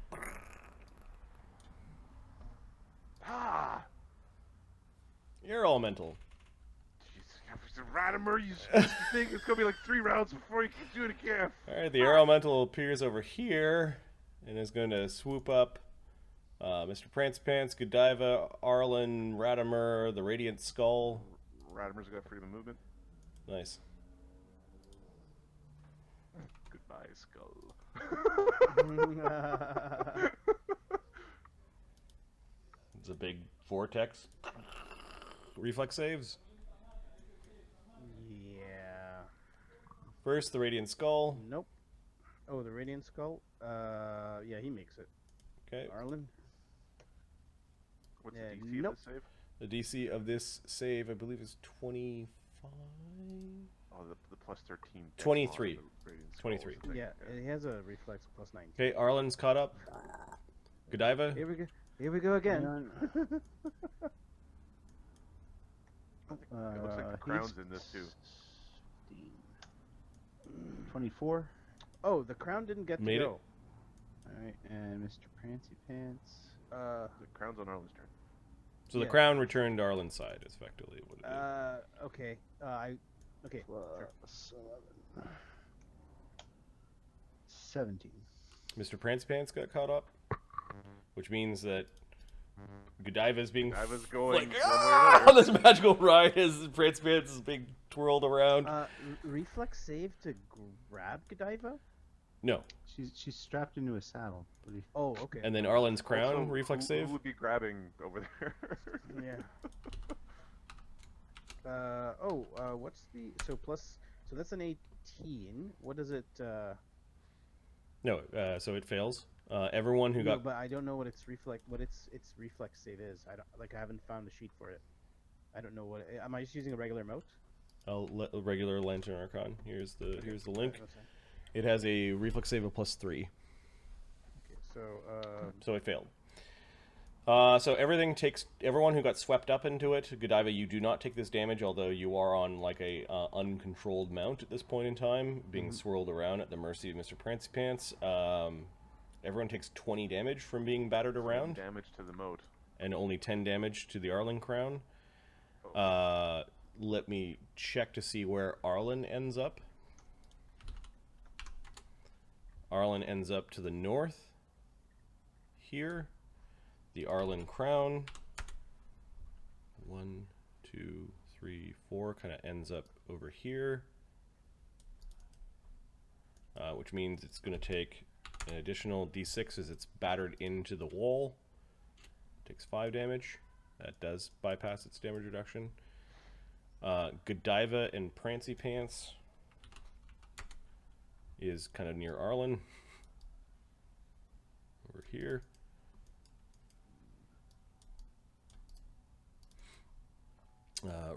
Ah! Air elemental. Jeez, Radimer, you stupid thing. It's gonna be like 3 rounds before you can do it again. All right, the air elemental appears over here and is going to swoop up Mr. Prancepants, Godiva, Arlen, Ratimer, the Radiant Skull. Ratimer's got freedom of movement. Nice. Goodbye, skull. It's a big vortex. Reflex saves. Yeah. First, the Radiant Skull. Nope. Oh, the Radiant Skull? Yeah, he makes it. Okay. Arlen? What's Yeah, the DC nope. of this save? The DC of this save, I believe, is 25? Oh, the plus 13. 23. 23. 23. Yeah, he has a reflex plus 19. Okay, Arlen's caught up. Godiva. Here we go. Here we go again. It looks like the crown's in this too. 24. Oh, the crown didn't get Made to it. go. Alright, and Mr. Prancy Pants. The crown's on Arlen's turn. So the Yeah. crown returned to Arlen's side, is effectively what it did. Okay. Okay. Sure. Plus 11. 17. Mr. Prancepants got caught up, which means that Godiva is being I was going like one way or on another. this magical ride as Prancepants is being twirled around. Reflex save to grab Godiva? No, She's strapped into a saddle. What do you Oh, okay. and then Arlen's crown Also, reflex who save. would be grabbing over there? Yeah. What's the so plus? So that's an 18. What does it? No, so it fails. Everyone who No, got but I don't know what its reflex save is. I haven't found a sheet for it. I don't know what. Am I just using a regular moat? a regular Lantern Archon. Here's the link. Okay. It has a reflex save of +3, Okay, so so it failed. So everyone who got swept up into it, Godiva, you do not take this damage, although you are on like a uncontrolled mount at this point in time, being swirled around at the mercy of Mr. Prancepants. Everyone takes 20 damage from being battered around, Damage to the moat. and only 10 damage to the Arlen crown. Let me check to see where Arlen ends up. Arlen ends up to the north here. The Arlen crown, 1, 2, 3, 4, kind of ends up over here, which means it's going to take an additional d6 as it's battered into the wall. Takes 5 damage. That does bypass its damage reduction. Godiva and Prancy Pants is kind of near Arlen. Over here.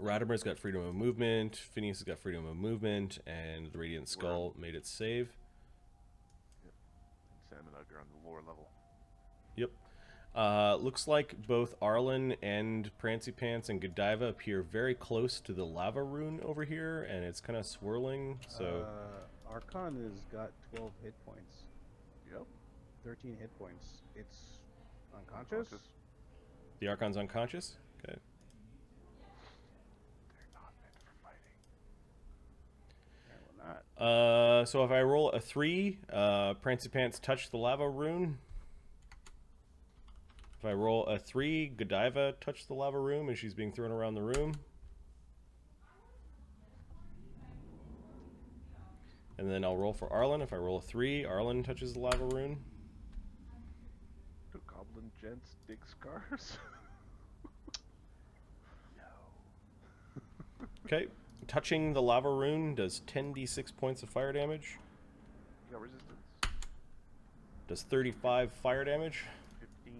Ratimer's got freedom of movement, Phineas has got freedom of movement, and the Radiant Skull made its save. Yep. And Sam and Ugg are on the lower level. Yep. Looks like both Arlen and Prancy Pants and Godiva appear very close to the lava rune over here, and it's kind of swirling, so... Archon has got 12 hit points. Yep. 13 hit points. It's unconscious? The Archon's unconscious? Okay. They're not meant for fighting. No, not. So if I roll a 3, Prancy Pants touch the lava rune. If I roll a 3, Godiva touch the lava rune as she's being thrown around the room. And then I'll roll for Arlen. If I roll a 3, Arlen touches the lava rune. Do goblin gents dig scars? Okay. Touching the lava rune does 10d6 points of fire damage. You got resistance. Does 35 fire damage. 15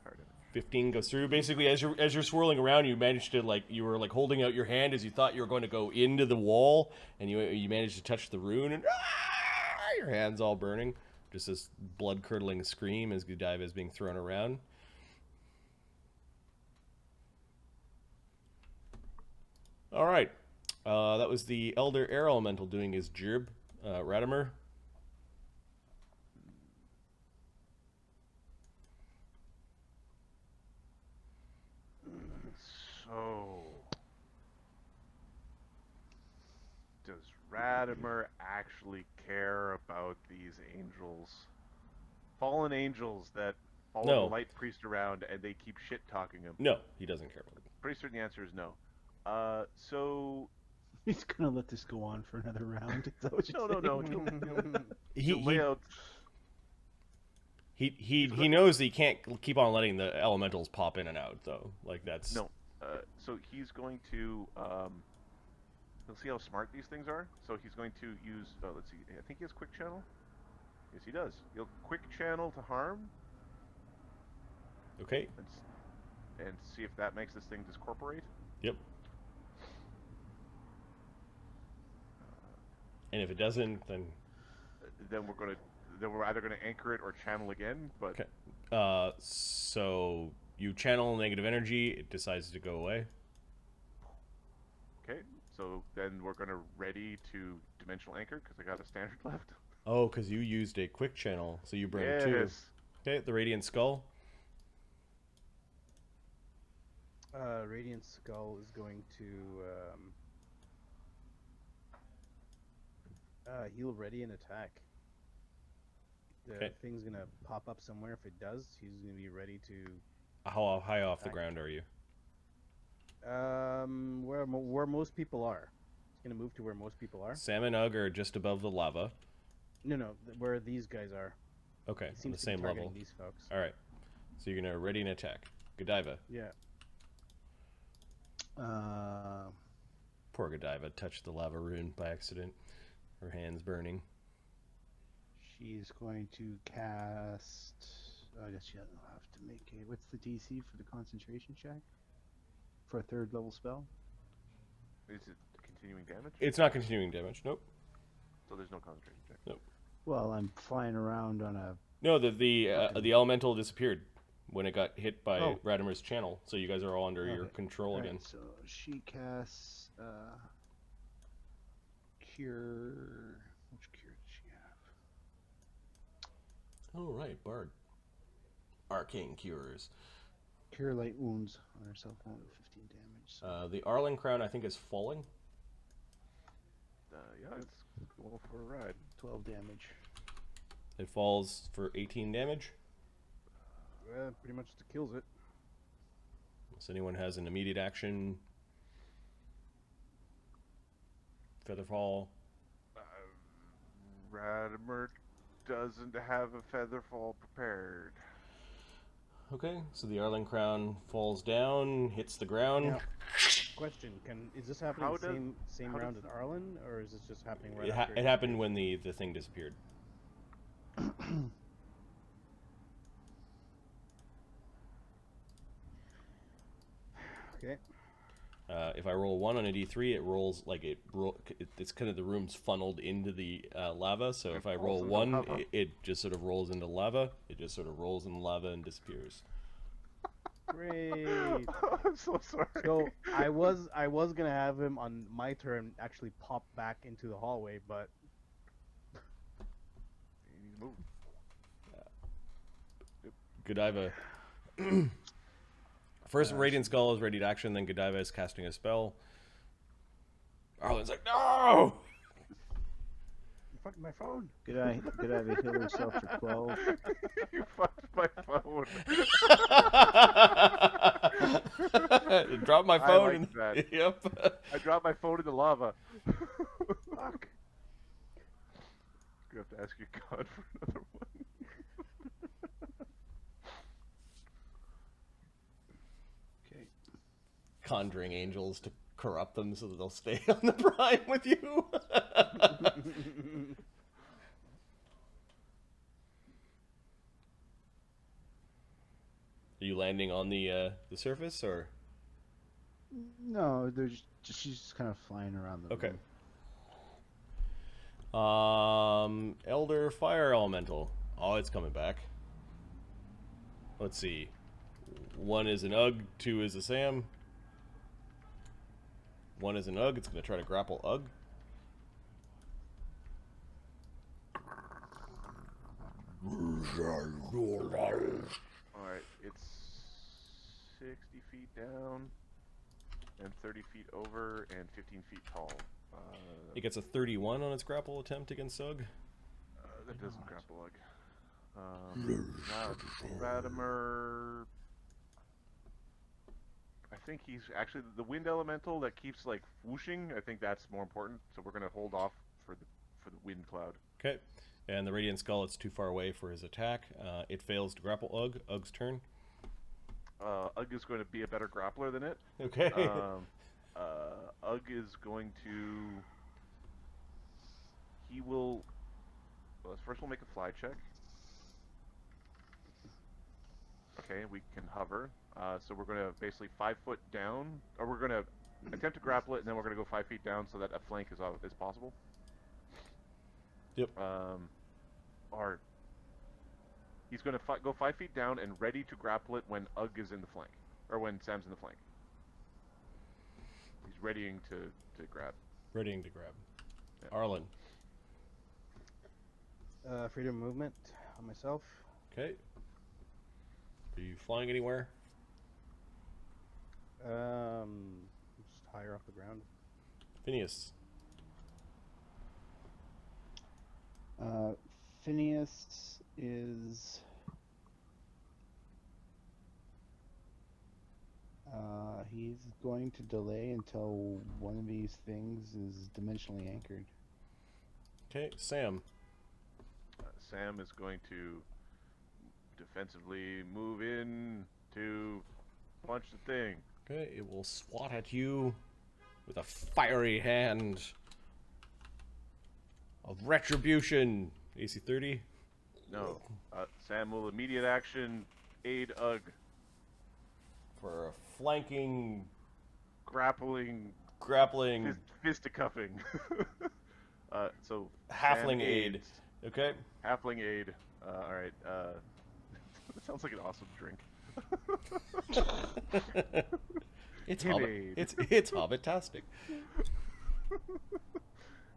fire damage. 15 goes through. Basically, as you're swirling around, you managed to you were holding out your hand as you thought you were going to go into the wall, and you managed to touch the rune, and your hand's all burning. Just this blood curdling scream as Godiva is being thrown around. All right, that was the Elder Air Elemental doing his jib. Ratimer. So, does Ratimer actually care about these angels? Fallen angels that follow the light priest around, and they keep shit talking him. No, he doesn't care about it. Pretty certain the answer is no. So He's gonna let this go on for another round. Is that what you're no. He lay out. he knows that he can't keep on letting the elementals pop in and out, though. Like, that's... No. So he's going to. He'll see how smart these things are. So he's going to use. Let's see. I think he has quick channel. Yes, he does. He'll quick channel to harm. Okay. And see if that makes this thing discorporate. Yep. And if it doesn't, then we're either gonna anchor it or channel again. But okay. So you channel negative energy. It decides to go away. okay. So then we're gonna ready to dimensional anchor because I got a standard left. Oh, because you used a quick channel, so you bring two. Yes. Okay, the radiant skull. Radiant Skull is going to heal ready and attack. The Okay. thing's gonna pop up somewhere. If it does, he's gonna be ready to. How high off the Attack. ground are you? Where most people are. It's gonna move to where most people are. Sam and Ugg are just above the lava. No, where these guys are. Okay, It on seems the to be same targeting level. these folks. All right. So you're gonna ready and attack. Godiva. Yeah. Poor Godiva touched the lava rune by accident. Her hands burning. She's going to cast. I guess she'll have to make a. What's the DC for the concentration check? For a third level spell? Is it continuing damage? It's not continuing damage. Nope. So there's no concentration check. Nope. Well, I'm flying around on a. No, the elemental disappeared when it got hit by Oh. Radimer's channel. So you guys are all under your Okay. control Alright, again. so she casts cure. Which cure does she have? Oh right, Bard. Arcane cures. Cure light wounds on herself, only 15 damage. So. The Arlen crown, I think, is falling. Yeah, it's going for a ride. 12 damage. It falls for 18 damage. Pretty much kills it. Unless anyone has an immediate action. Featherfall. Radimer doesn't have a featherfall prepared. Okay, so the Arlen crown falls down, hits the ground. Now, question: is this happening How the does- same how round does- at Arlen, or is this just happening right It, after? it happened when the thing disappeared. Okay. If I roll 1 on a d3, it rolls like it's kind of the room's funneled into the lava. So if I roll falls into 1, lava. it just sort of rolls into lava. It just sort of rolls in lava and disappears. Great. I'm so sorry. So I was gonna have him on my turn actually pop back into the hallway, but He's moving. Godiva. First, Radiant Skull is ready to action, then Godiva is casting a spell. Arlen's like, no! you fucked my phone. Good eye heal herself for 12. You fucked my phone. Drop my I phone. like that. Yep. I dropped my phone in the lava. Fuck. You have to ask your god for another one. Okay. Conjuring angels to corrupt them so that they'll stay on the prime with you. Are you landing on the surface, or? No, she's just kind of flying around the Okay. room. Elder Fire Elemental. Oh, it's coming back. Let's see. 1 is an Ugg, 2 is a Sam. 1 is an Ugg. It's going to try to grapple Ugg. Alright, it's 60 feet down, and 30 feet over, and 15 feet tall. It gets a 31 on its grapple attempt against Ugg. That doesn't grapple like. Now, Radimer. I think he's actually the wind elemental that keeps like whooshing. I think that's more important. So we're gonna hold off for the wind cloud. Okay. And the Radiant Skull, it's too far away for his attack. It fails to grapple Ugg. Ugg's turn. Ugg is going to be a better grappler than it. Okay. Ugg is going to. He will. Well, first we'll make a fly check. Okay, we can hover. So we're going to basically 5 foot down, or we're going to attempt to grapple it, and then we're going to go 5 feet down so that a flank is possible. Yep. Or he's going to go 5 feet down and ready to grapple it when Ugg is in the flank, or when Sam's in the flank. He's readying to grab. Readying to grab. Yeah. Arlen. Freedom of movement on myself. Okay. Are you flying anywhere? Just higher off the ground. Phineas. Phineas is he's going to delay until one of these things is dimensionally anchored. Okay. Sam. Sam is going to defensively move in to punch the thing. Okay. It will swat at you with a fiery hand of retribution. AC 30. No. Sam will immediate action aid Ugg. For a flanking, Grappling, grappling, fisticuffing. So halfling Sam aid. aids. Okay. Halfling aid. All right. That sounds like an awesome drink. It's Him hobbit. aid. It's hobbit-tastic.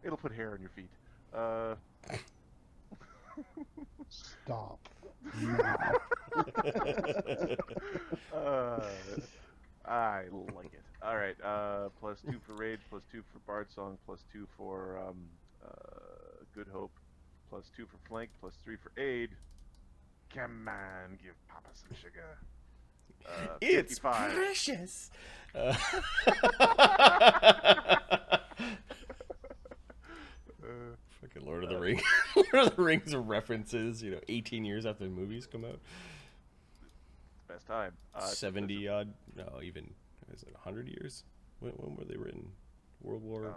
It'll put hair on your feet. Stop. I like it. All right. Plus 2 for rage, plus 2 for bard song, plus 2 for good hope, plus 2 for flank, plus 3 for aid. Come on, give Papa some sugar. It's 55. precious. Fucking Lord of the Rings. Lord of the Rings references, 18 years after the movies come out. Best time. 70 odd, no, even, is it 100 years? When were they written? World War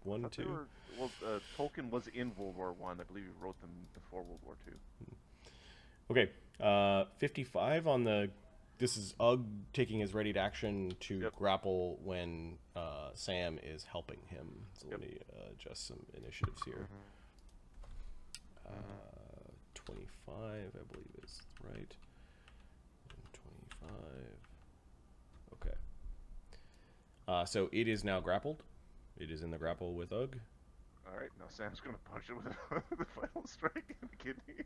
One, thought they 2? were- Well, Tolkien was in World War One. I believe he wrote them before World War Two. Okay, 55 on the. This is Ugg taking his ready to action to Yep. grapple when Sam is helping him. So let me adjust some initiatives here. 25, I believe is right. 25. Okay. So it is now grappled. It is in the grapple with Ugg. All right, now Sam's gonna punch it with the final strike in the kidney.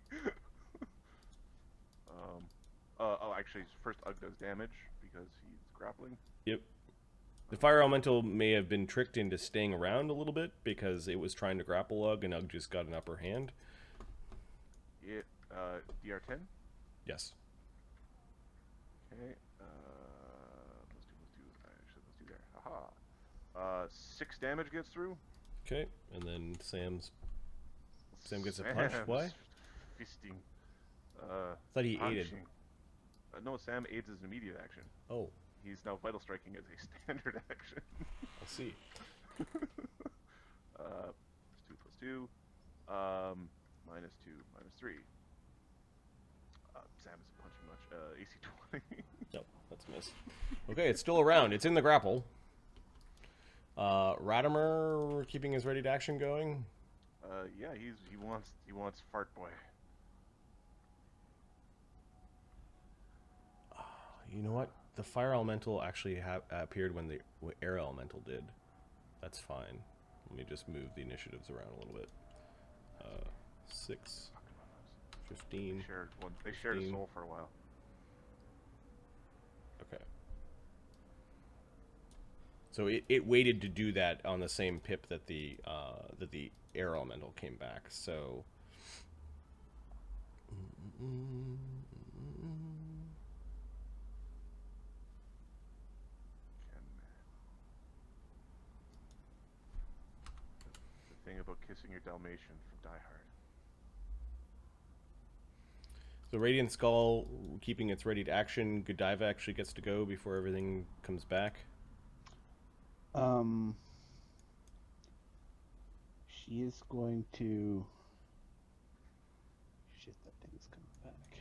Actually, first Ugg does damage because he's grappling. Yep. The fire elemental may have been tricked into staying around a little bit because it was trying to grapple Ugg, and Ugg just got an upper hand. It DR10. Yes. Okay. Let's do. Actually, let's do there. Haha. 6 damage gets through. Okay, and then Sam gets a punch. Why? Fisting. I thought he aided. Punching. No, Sam aids as an immediate action. Oh, He's now vital striking as a standard action. I see. Plus 2. Minus 2, minus 3. Sam isn't punching much. AC 20. Nope, that's a miss. Okay, it's still around. It's in the grapple. Radimer keeping his ready to action going. Yeah, he wants fart boy. You know what? The fire elemental actually appeared when the air elemental did. That's fine. Let me just move the initiatives around a little bit. 6, 15. They shared a 15. soul for a while. Okay. So it waited to do that on the same pip that the air elemental came back. So The thing about kissing your Dalmatian from Die Hard. The Radiant Skull keeping its ready to action. Godiva actually gets to go before everything comes back. She is going to. Shit, that thing's coming back.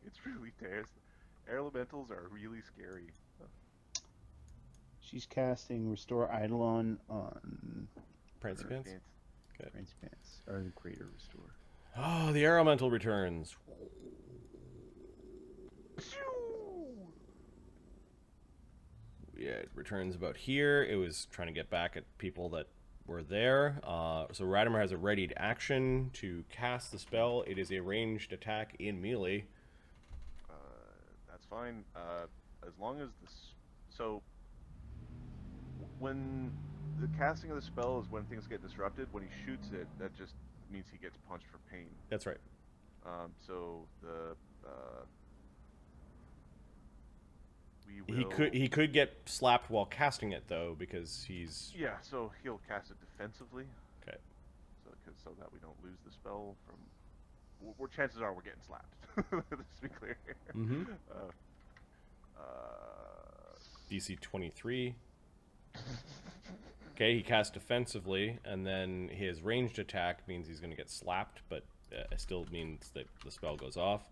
It's really tears. Elementals are really scary. She's casting Restore Eidolon on Prancy Pants. Okay. Prince Pants, or the Greater Restore. Oh, the Elemental returns. Yeah, it returns about here. It was trying to get back at people that were there. So Radimer has a readied action to cast the spell. It is a ranged attack in melee. That's fine. As long as so when the casting of the spell is when things get disrupted. When he shoots it, that just means he gets punched for pain. That's right. So the we He will... he could get slapped while casting it though, because he's so he'll cast it defensively. okay. So that we don't lose the spell from. Where chances are we're getting slapped. Let's be clear. Mm-hmm. DC 23. Okay, he casts defensively, and then his ranged attack means he's going to get slapped, but it still means that the spell goes off.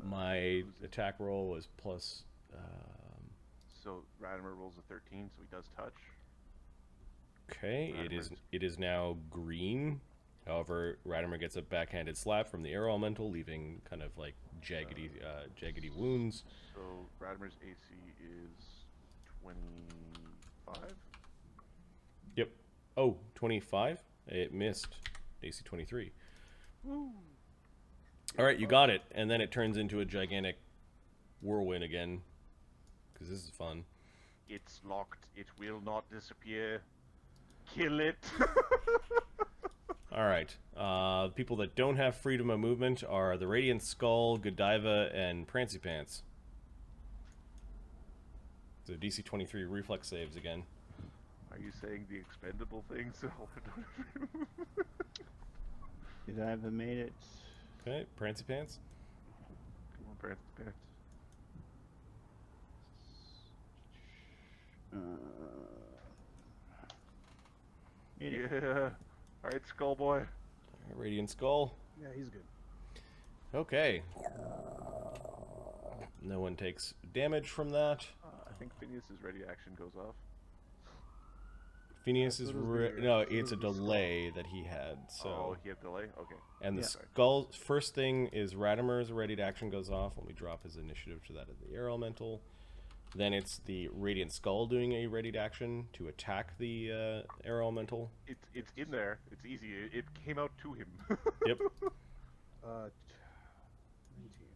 My attack roll was plus. So Radimer rolls a 13, so he does touch. Okay, it is now green. However, Radimer gets a backhanded slap from the Air Elemental, leaving kind of like jaggedy wounds. So Radimer's AC is 25. Yep. Oh, 25? It missed. AC 23. Woo. All right, you got it. And then it turns into a gigantic whirlwind again, because this is fun. It's locked. It will not disappear. Kill it. All right. People that don't have freedom of movement are the Radiant Skull, Godiva, and Prancy Pants. So DC 23 reflex saves again. Are you saying the expendable things? Godiva made it. Okay, Prancy Pants. Come on, Pants. Made it. Yeah. All right, Skull Boy. Radiant Skull. Yeah, he's good. Okay. No one takes damage from that. I think Phineas's ready action goes off. Phineas is no, it's a delay that he had. So Oh, he had delay. Okay. and the Yeah. skull first thing is Radimer's ready to action goes off when we drop his initiative to that of the Air Elemental. Then it's the Radiant Skull doing a ready to action to attack the Air Elemental. It's in there. It's easy. It came out to him. Yep. 19,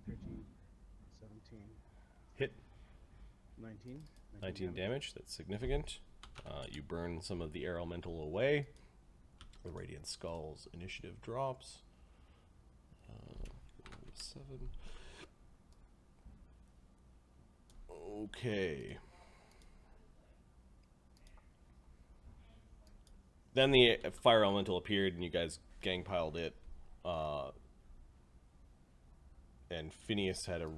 13, 17, Hit. 19. 19 damage. That's significant. You burn some of the Air Elemental away. The Radiant Skull's initiative drops. 7. Okay. Then the Fire Elemental appeared and you guys gang-piled it. And Phineas had a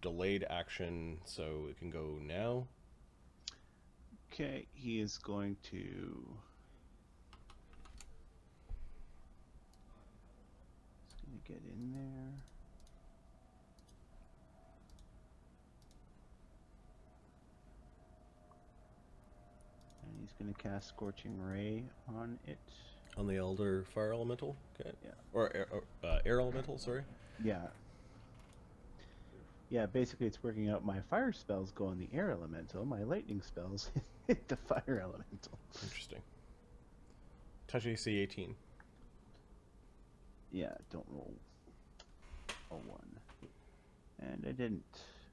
delayed action, so it can go now. Okay, he is going to. He's going to get in there. And he's going to cast Scorching Ray on it. On the Elder Fire Elemental? Okay. Yeah. Or Air Elemental, sorry. Yeah. Yeah, basically it's working out my fire spells go on the air elemental, my lightning spells hit the fire elemental. Interesting. Touch AC 18. Yeah, don't roll a 1. And I didn't.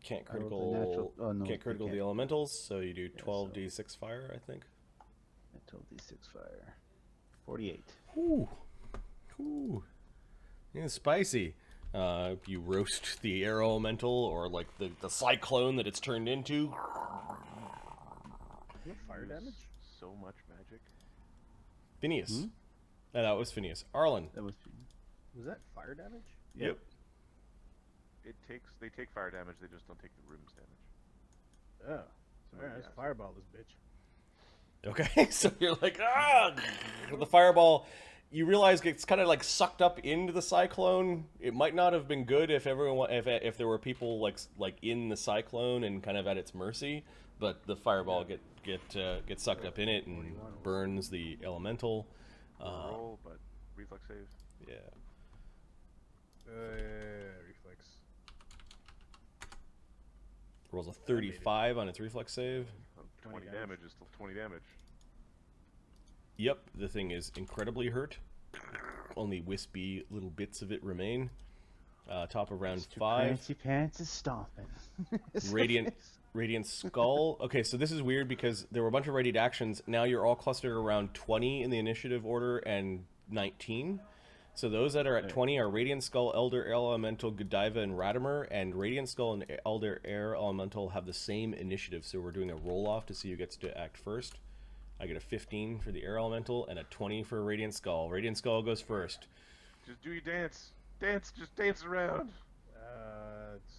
Can't I rolled the critical, natural- oh, no, can't critical you the can't. elementals, so you do Yeah, 12d6 fire, I think. I told D6 fire. 48. Ooh. Ooh. It's spicy. You roast the air elemental or like the cyclone that it's turned into. You have fire damage? So much magic. Phineas. That was Phineas. Arlen. That was. Was that fire damage? Yep. They take fire damage. They just don't take the room's damage. Oh. So Alright, maybe let's fireball this bitch. Okay, so you're like, the fireball. You realize it's kind of like sucked up into the cyclone. It might not have been good if if there were people like in the cyclone and kind of at its mercy, but the fireball gets sucked up in it and burns the elemental. Roll, but reflex save. Yeah. Reflex. Rolls a 35 on its reflex save. 20 damage is still 20 damage. Yep, the thing is incredibly hurt. Only wispy little bits of it remain. Top of round 5. Fancy Pants is stomping. Radiant Skull. Okay, so this is weird because there were a bunch of readied actions. Now you're all clustered around 20 in the initiative order and 19. So those that are at 20 are Radiant Skull, Elder Elemental, Godiva, and Ratimer. And Radiant Skull and Elder Air Elemental have the same initiative. So we're doing a roll-off to see who gets to act first. I get a 15 for the Air Elemental and a 20 for Radiant Skull. Radiant Skull goes first. Just do your dance. Dance, just dance around.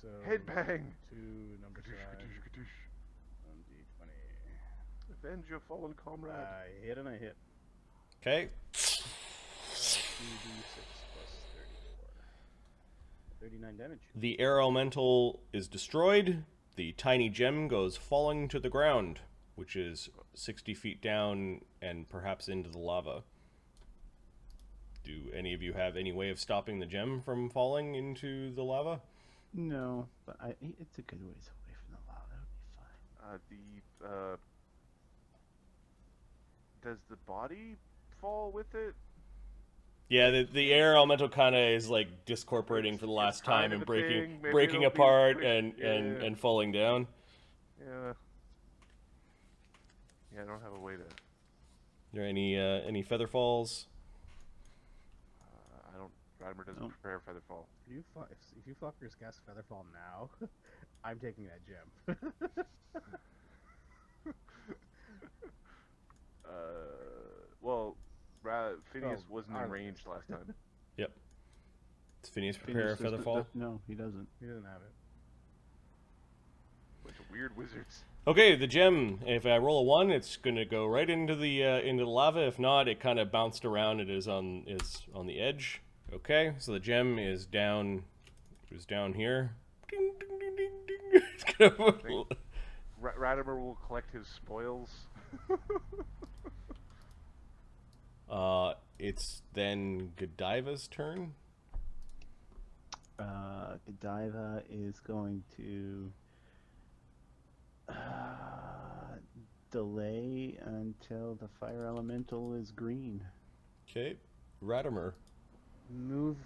So... Headbang. 2, number 5. 1d20. Avenge your fallen comrade. I hit and I hit. Okay. 2d6 plus 34. 39 damage. The Air Elemental is destroyed. The tiny gem goes falling to the ground, which is 60 feet down and perhaps into the lava. Do any of you have any way of stopping the gem from falling into the lava? No, but it's a good ways away from the lava. That would be fine. Does the body fall with it? Yeah, the air elemental kind of is like discorporating for the last time and breaking apart and falling down. Yeah. Yeah, I don't have a way to. Are there any feather falls? I don't. Radimer doesn't prepare featherfall. If you fuckers cast Featherfall now, I'm taking that gem. Well, Phineas wasn't in range last time. Yep. Does Phineas prepare featherfall? No, he doesn't. He doesn't have it. Bunch of weird wizards. Okay, the gem. If I roll a 1, it's gonna go right into the lava. If not, it kind of bounced around. It is on the edge. Okay, so the gem is down. It was down here. Ding, ding, ding, ding, ding. It's gonna Radimer will collect his spoils. It's then Godiva's turn. Godiva is going to delay until the fire elemental is green. Okay, Ratimer. Move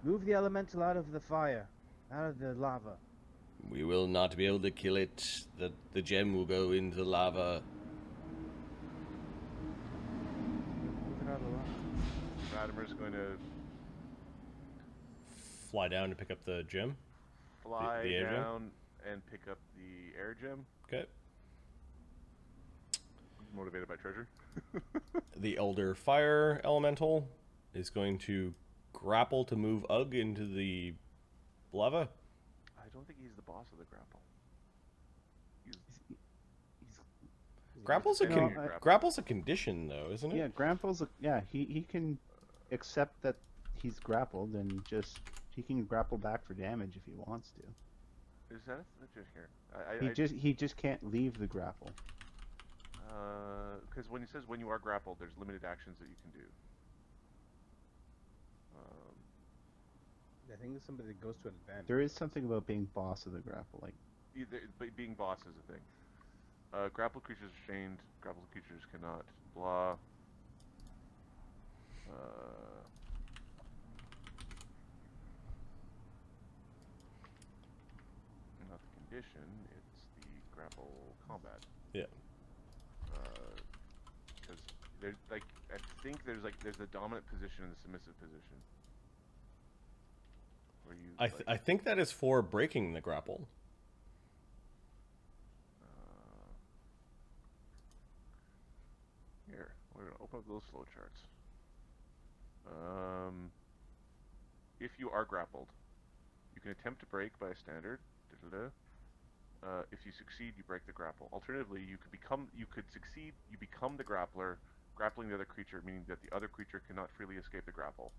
the elemental out of the fire, out of the lava. We will not be able to kill it. The gem will go into the lava. Move it out of the lava. Radimer's going to Fly down to pick up the gem. fly the air gem? down and pick up the air gem. Okay. Motivated by treasure. The Elder Fire Elemental is going to grapple to move Ugg into the lava. I don't think he's the boss of the grapple. Grapple's a condition, though, isn't it? Yeah, he can accept that he's grappled and he can grapple back for damage if he wants to. Is that just here? He just can't leave the grapple. Because when it says when you are grappled, there's limited actions that you can do. I think it's somebody that goes to an advantage. There is something about being boss of the grapple, like Being boss is a thing. Grappled creatures are chained. Grappled creatures cannot. Blah. Not the condition. It's the grapple combat. Yeah. Because there's I think there's the dominant position and the submissive position. however you. I think that is for breaking the grapple. Here, we're gonna open up those flow charts. If you are grappled, you can attempt to break by a standard. If you succeed, you break the grapple. Alternatively, you could succeed, you become the grappler, grappling the other creature, meaning that the other creature cannot freely escape the grapple.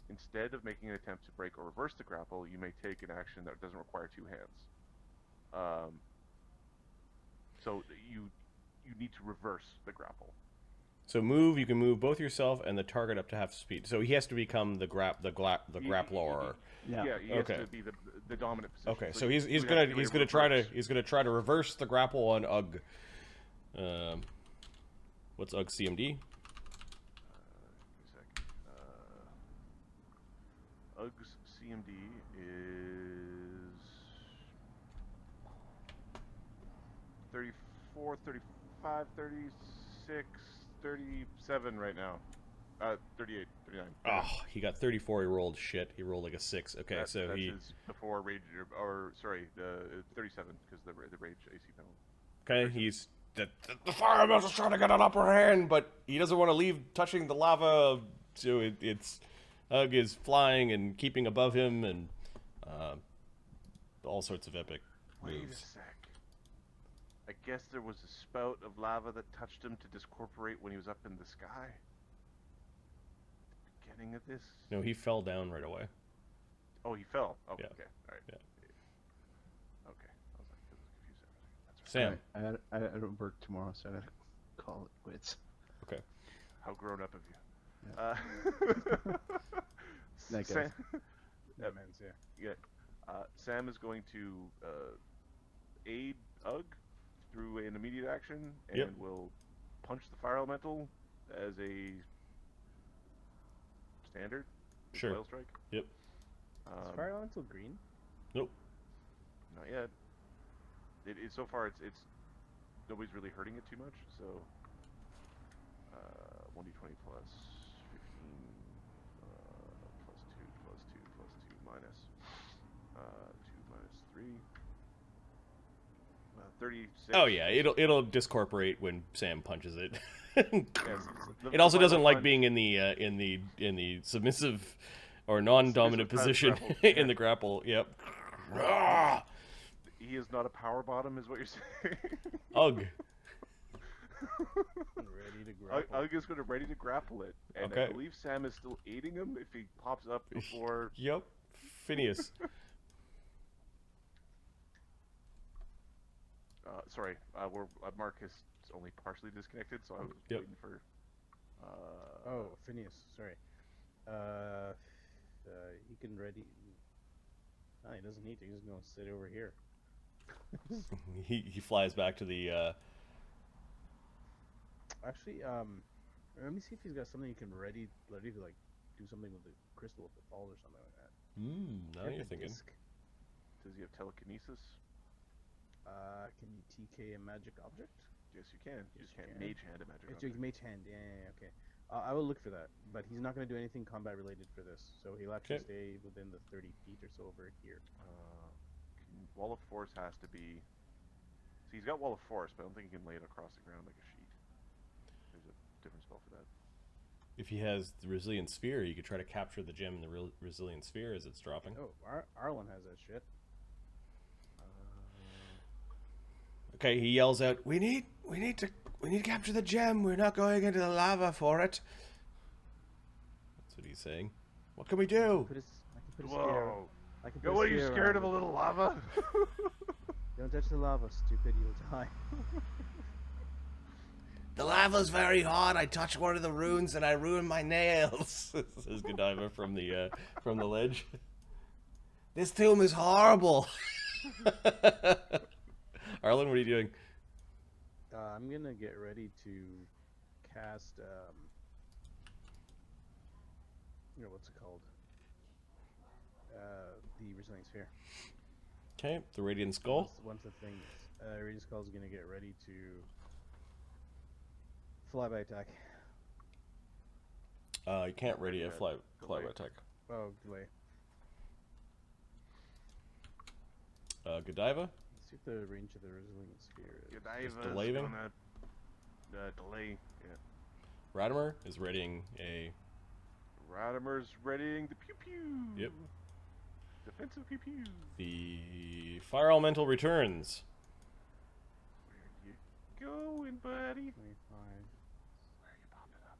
Instead of making an attempt to break or reverse the grapple, you may take an action that doesn't require two hands. So you need to reverse the grapple. So you can move both yourself and the target up to half speed. So he has to become the grappler. Yeah, he has to be the dominant position. Okay, so he's gonna try to reverse the grapple on Ugg. What's Ugg's CMD? Give me a second. Ugg's CMD is 34, 35, 36, 37 right now. 38, 39. Oh, he got 34. He rolled shit. He rolled like a 6. Okay, That's he his before rage, or sorry, the 37 because the rage AC penalty. okay. He's the fireman is trying to get an upper hand, but he doesn't want to leave touching the lava. So it's Ugg is flying and keeping above him, and all sorts of epic Wait a moves. sec. I guess there was a spout of lava that touched him to discorporate when he was up in the sky. Beginning of this? No, he fell down right away. Oh, he fell. Oh, Yeah. okay. All right. Yeah. Okay. I was confused there. That's right. Sam. I don't work tomorrow, so I gotta call it quits. Okay. How grown up of you. That Sam, That man's yeah. Sam is going to aid Ugg through an immediate action and Yep. will punch the fire elemental as a standard Sure. flail strike. Yep. Is fire elemental green? Nope. Not yet. So far it's nobody's really hurting it too much. So 1d20 plus 15 plus 2 minus 2 minus 3. 36. Oh yeah, it'll discorporate when Sam punches it. Yes. It also The doesn't final like punch- being in the submissive or non-dominant position grapple, in yeah. the grapple. Yep. He is not a power bottom, is what you're saying. Ugh. Ready to grapple. Ugg is going to ready to grapple it, and Okay. I believe Sam is still aiding him if he pops up before. Yep. Phineas. Sorry, Mark is only partially disconnected, so I was Yep. waiting for. Oh, Phineas, sorry. He can ready. No, he doesn't need to. He's just gonna sit over here. he flies back to the. Actually, let me see if he's got something he can ready to like do something with the crystal if it falls or something like that. Now Get you're the thinking. disc. Does he have telekinesis? Can you TK a magic object? Yes, you can. You Yes, just you can't can. mage hand a magic It's object. your mage hand. Yeah, okay. I will look for that, but he's not going to do anything combat related for this, so he'll actually Okay. stay within the 30 feet or so over here. Wall of Force has to be. So he's got Wall of Force, but I don't think he can lay it across the ground like a sheet. There's a different spell for that. If he has the Resilient Sphere, you could try to capture the gem in the Resilient Sphere as it's dropping. Oh, Arlen has that shit. Okay, he yells out, "We need to capture the gem. We're not going into the lava for it." That's what he's saying. What can we do? I can put a spear. Whoa! I can put Yo, a what are you spear scared around of a it. little lava? Don't touch the lava, stupid. You'll die. The lava's very hot. I touched one of the runes and I ruined my nails. Says Godiva from the ledge. This tomb is horrible. Arlen, what are you doing? I'm gonna get ready to cast. What's it called? The Resilient Sphere. Okay, the Radiant Skull. Once the thing, Radiant Skull is gonna get ready to flyby attack. You can't ready a fly Delay. attack. Oh, delay. Godiva. Let's see if the range of the resilient sphere is. Godiva's delaying? gonna delay. Yeah. Ratimer is readying a... Ratimer's readying the pew pew. Yep. Defensive pew pew. The Fire Elemental returns. Where you going, buddy? 25. Where you popping up?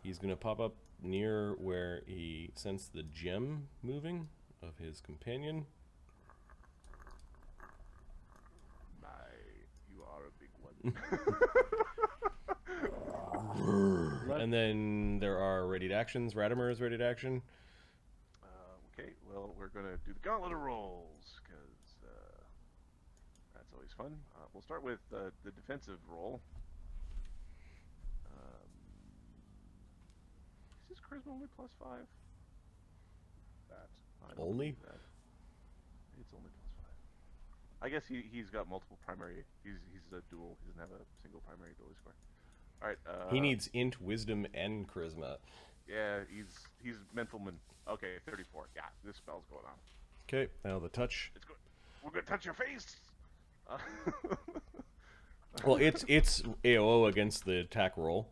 He's going to pop up near where he sensed the gem moving of his companion. You are a big one. And then there are readied actions. Ratimer is readied action. Okay, well, we're going to do the gauntlet of rolls, because that's always fun. We'll start with the defensive roll. Is his charisma only +5? That. I don't Only? believe that. It's only +5. I guess he's got multiple primary. He's a dual. He doesn't have a single primary ability score. All right. He needs int, wisdom, and charisma. Yeah, he's mentalman. Okay, 34. Yeah, this spell's going on. Okay, now the touch. It's good. We're gonna touch your face. Well, it's AOO against the attack roll.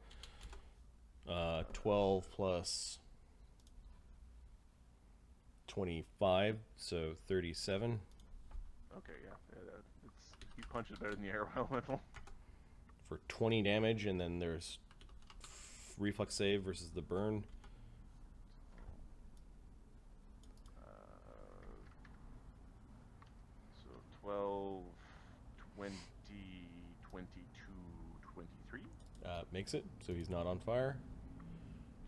12 plus 25, so 37. Okay, yeah. He punches better than the air elemental. For 20 damage, and then there's reflex save versus the burn. So 12, 20, 22, 23. Makes it, so he's not on fire.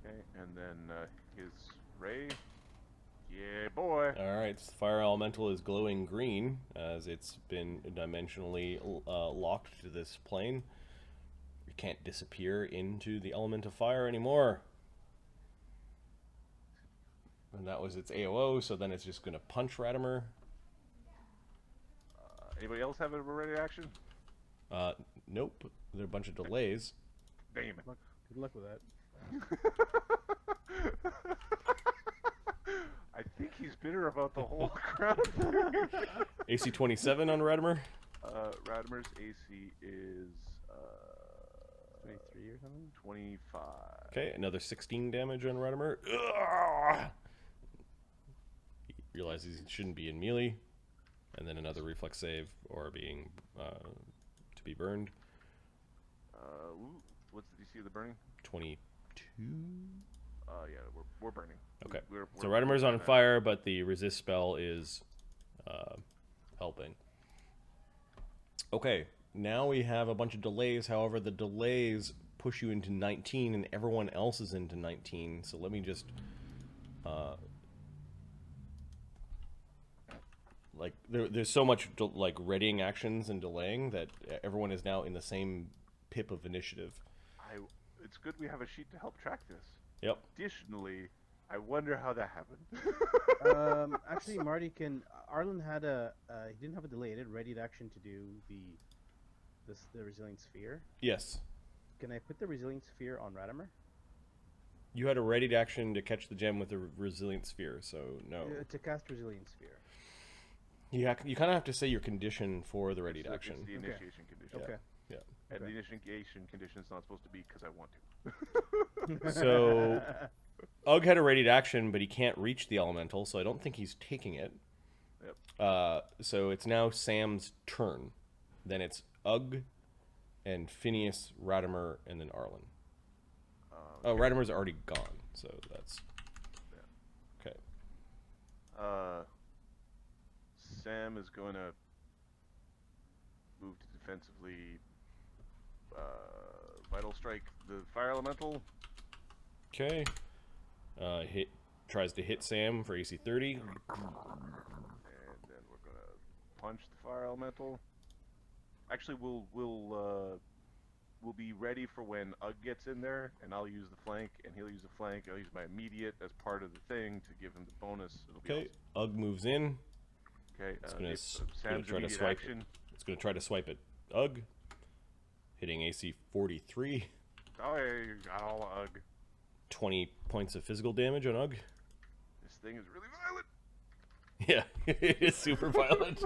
Okay, and then his ray. Yeah, boy. Alright, so the fire elemental is glowing green, as it's been dimensionally locked to this plane. It can't disappear into the element of fire anymore. And that was its AOO, so then it's just going to punch Ratimer. Anybody else have a ready action? Nope. There are a bunch of delays. Damn it. Good luck with that. I think he's bitter about the whole crowd. AC 27 on Ratimer. Ratimer's AC is 23 or something? 25. Okay, another 16 damage on Ratimer. Ugh! He realizes he shouldn't be in melee. And then another reflex save, or being to be burned. What's the DC of the burning? 22. Yeah, we're burning. Okay. We're So Ratimer's on fire, but the resist spell is helping. Okay, now we have a bunch of delays. However, the delays push you into 19, and everyone else is into 19. So let me just like there's so much like readying actions and delaying that everyone is now in the same pip of initiative. It's good we have a sheet to help track this. Yep. Additionally, I wonder how that happened. Actually, Marty can. Arlen had he didn't have a delayed readied action to do the resilient sphere. Yes. Can I put the resilient sphere on Ratimer? You had a readied action to catch the gem with the resilient sphere, so no. To cast resilient sphere. You kind of have to say your condition for the readied It's action. the initiation condition. Okay. Yeah. And the initiation condition is not supposed to be because I want to. So, Ugg had a readied action, but he can't reach the elemental, so I don't think he's taking it. Yep. So it's now Sam's turn. Then it's Ugg, and Phineas, Ratimer, and then Arlen. Oh, Ratimer's already gone, so that's... Yeah. Okay. Sam is going to move to defensively vital strike the fire elemental. Okay. Tries to hit Sam for AC 30. And then we're going to punch the fire elemental. Actually, we'll be ready for when Ugg gets in there, and I'll use the flank, and he'll use the flank. I'll use my immediate as part of the thing to give him the bonus. It'll be Okay. Ugg moves in. Okay. It's gonna Sam's try to immediate swipe action. It's going to try to swipe at Ugg, hitting AC 43. Oh, yeah, you got all Ugg. 20 points of physical damage on Ugg. This thing is really Yeah, it is super violent.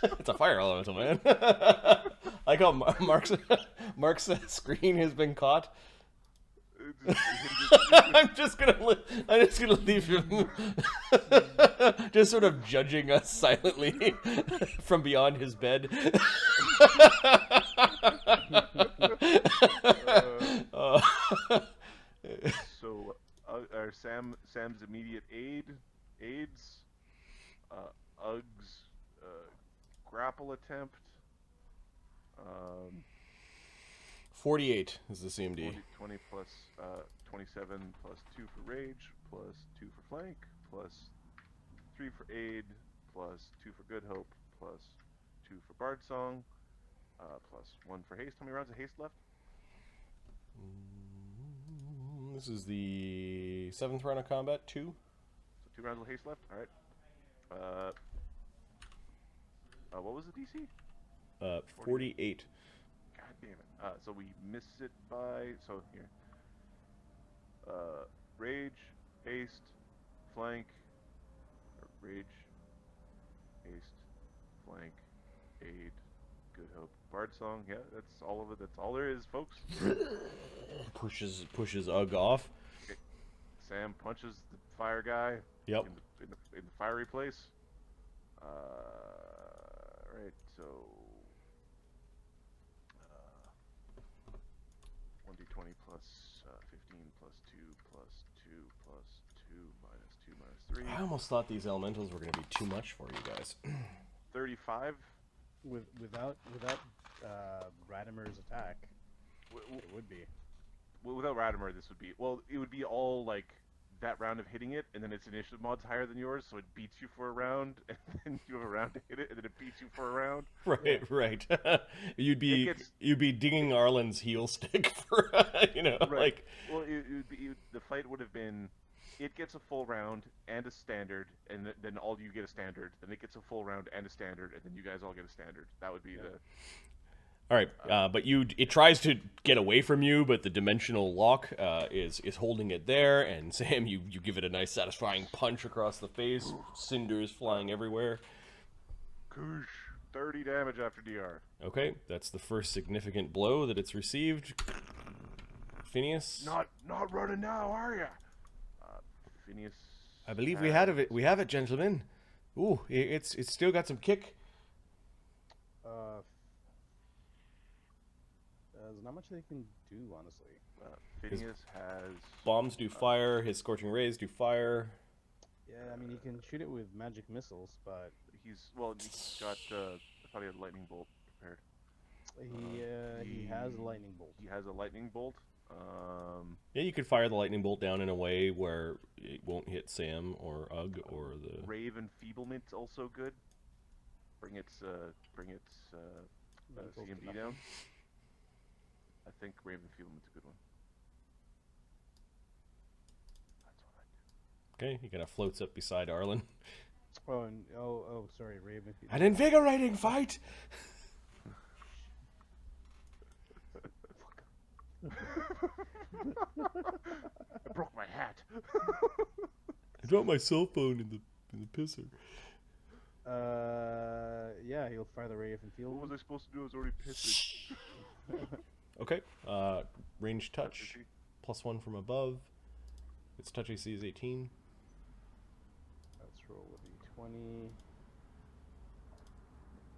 It's a fire elemental, man. I like how Mark's screen has been caught. I'm just gonna leave him, just sort of judging us silently from beyond his bed. Uh, So, Sam's immediate aids, Ugg's grapple attempt, 48 is the CMD. 20 plus 27 plus 2 for rage, plus 2 for flank, plus 3 for aid, plus 2 for good hope, plus 2 for bard song, plus 1 for haste. How many rounds of haste left? This is the 7th round of combat, 2. So 2 rounds of haste left. All right. What was the DC? 48. God damn it. So we miss it by, so here. Rage, haste, flank, or rage, haste, flank, aid, good hope, bard song. Yeah, that's all of it. That's all there is, folks. Pushes Ugg off. Okay. Sam punches the fire guy. Yep. In the fiery place. Right, so 1d20 plus 15 plus 2 plus 2 plus 2 minus 2 minus 3. I almost thought these elementals were going to be too much for you guys. 35. Without Radimer's attack, it would be. Without Radimer, this would be, well, it would be all like that round of hitting it, and then its initiative mod's higher than yours, so it beats you for a round, and then you have a round to hit it, and then it beats you for a round. Right, right. you'd be dinging Arlen's heel stick for Right. like. Well, the fight would have been, it gets a full round and a standard, and then all you get a standard. Then it gets a full round and a standard, and then you guys all get a standard. That would be the. All right, but it tries to get away from you, but the dimensional lock is holding it there, and Sam, you give it a nice satisfying punch across the face, cinders flying everywhere. Koosh, 30 damage after DR. Okay, that's the first significant blow that it's received. Phineas? Not running now, are ya? Phineas. I believe we have it, gentlemen. Ooh, it's still got some kick. There's not much they can do, honestly. Phineas has Bombs do fire, his scorching rays do fire. Yeah, I mean, he can shoot it with magic missiles, but he's got. I thought he had a lightning bolt prepared. he has a lightning bolt. He has a lightning bolt. Yeah, you could fire the lightning bolt down in a way where it won't hit Sam or Ugg or the. Rave Enfeeblement's also good. Bring its CMD down. I think Rave Enfeeblement's a good one. That's what I do. Okay, he kind of floats up beside Arlen. Oh, sorry, Raven. An invigorating fight. I broke my hat. I dropped my cell phone in the pisser. Yeah, he'll fire the ray of field. What was I supposed to do? I was already pissing. Okay, range touch, +1 from above. Its touch AC is 18. Let's roll a d20.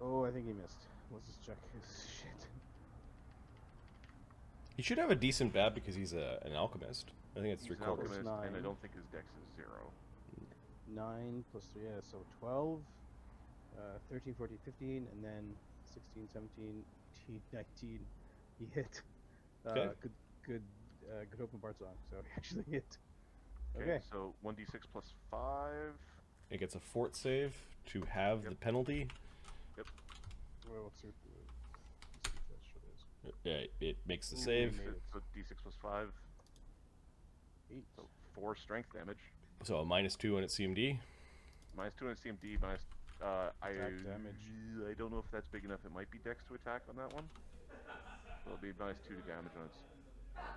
Oh, I think he missed. Let's just check his shit. He should have a decent BAB because he's an alchemist. I think it's He's 3 an quarters. alchemist, and I don't think his dex is 0. 9 plus 3, yeah, so 12, 13, 14, 15, and then 16, 17, 18, 19. He hit. Okay. Good open bar song, so he actually hit. Okay, so 1d6 plus 5. It gets a fort save to have the penalty. Well, what's your It makes the save. So d6 plus 5. 8. So 4 strength damage. So a -2 on its CMD. Minus 2 on CMD, minus... Attack damage. I don't know if that's big enough. It might be dex to attack on that one. So it'll be minus 2 to damage on its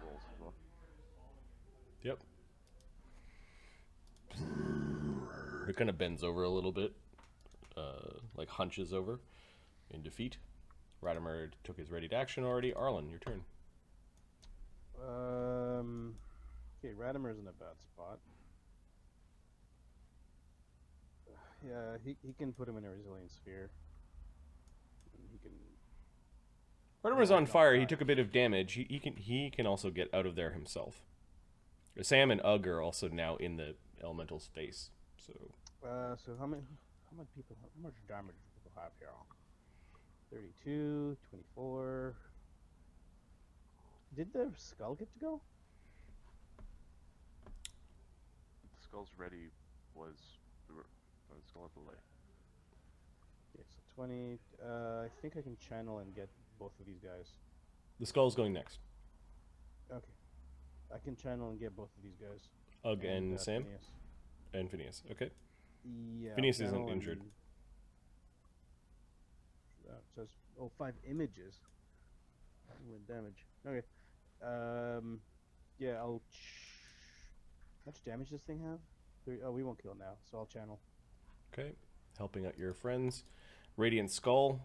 rolls as well. Yep. It kind of bends over a little bit. like hunches over in defeat. Radimer took his ready to action already. Arlen, your turn. Okay, Radimer's in a bad spot. Yeah, he can put him in a resilient sphere. And he can. Radimer's Yeah, on not fire. He bad. took a bit of damage. He can also get out of there himself. Sam and Ugg are also now in the elemental space. So So how much damage do people have here? 32, 24. Did the skull get to go? Skull's ready was the skull at the light. Okay, so 20. I think I can channel and get both of these guys. the skull's going next. Okay. I can channel and get both of these guys. Ugg and Sam Phineas. and Phineas. Okay. Yeah. Phineas I'll isn't channel injured. It says 5 images. With damage. Okay. Yeah, I'll. How much damage does this thing have? 3. Oh, we won't kill now, so I'll channel. Okay. Helping out your friends. Radiant Skull.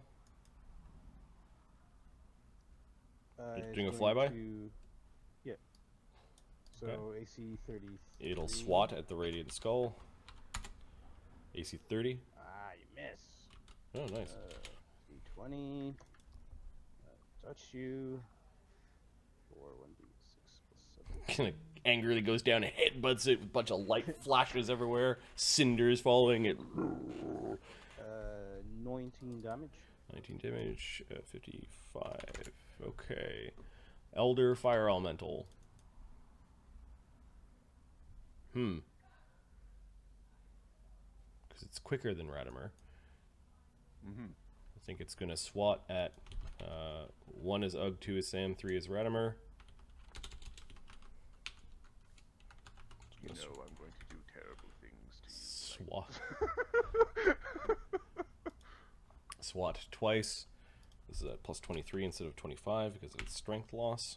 It's doing a going flyby? Yeah. So Okay. AC 30. It'll swat at the Radiant Skull. AC 30. Ah, you miss. Oh, nice. D20. Touch you. For 1d6 plus 7. Kind of angrily goes down and headbutts it with a bunch of light flashes everywhere. Cinders following it. 19 damage. 19 damage. 55. Okay. Elder Fire Elemental. Because it's quicker than Radimer. Mm-hmm. I think it's going to swat at 1 is Ugg, 2 is Sam, 3 is Radimer. You know I'm going to do terrible things to you. Swat. Swat twice. This is a plus 23 instead of 25 because it's strength loss.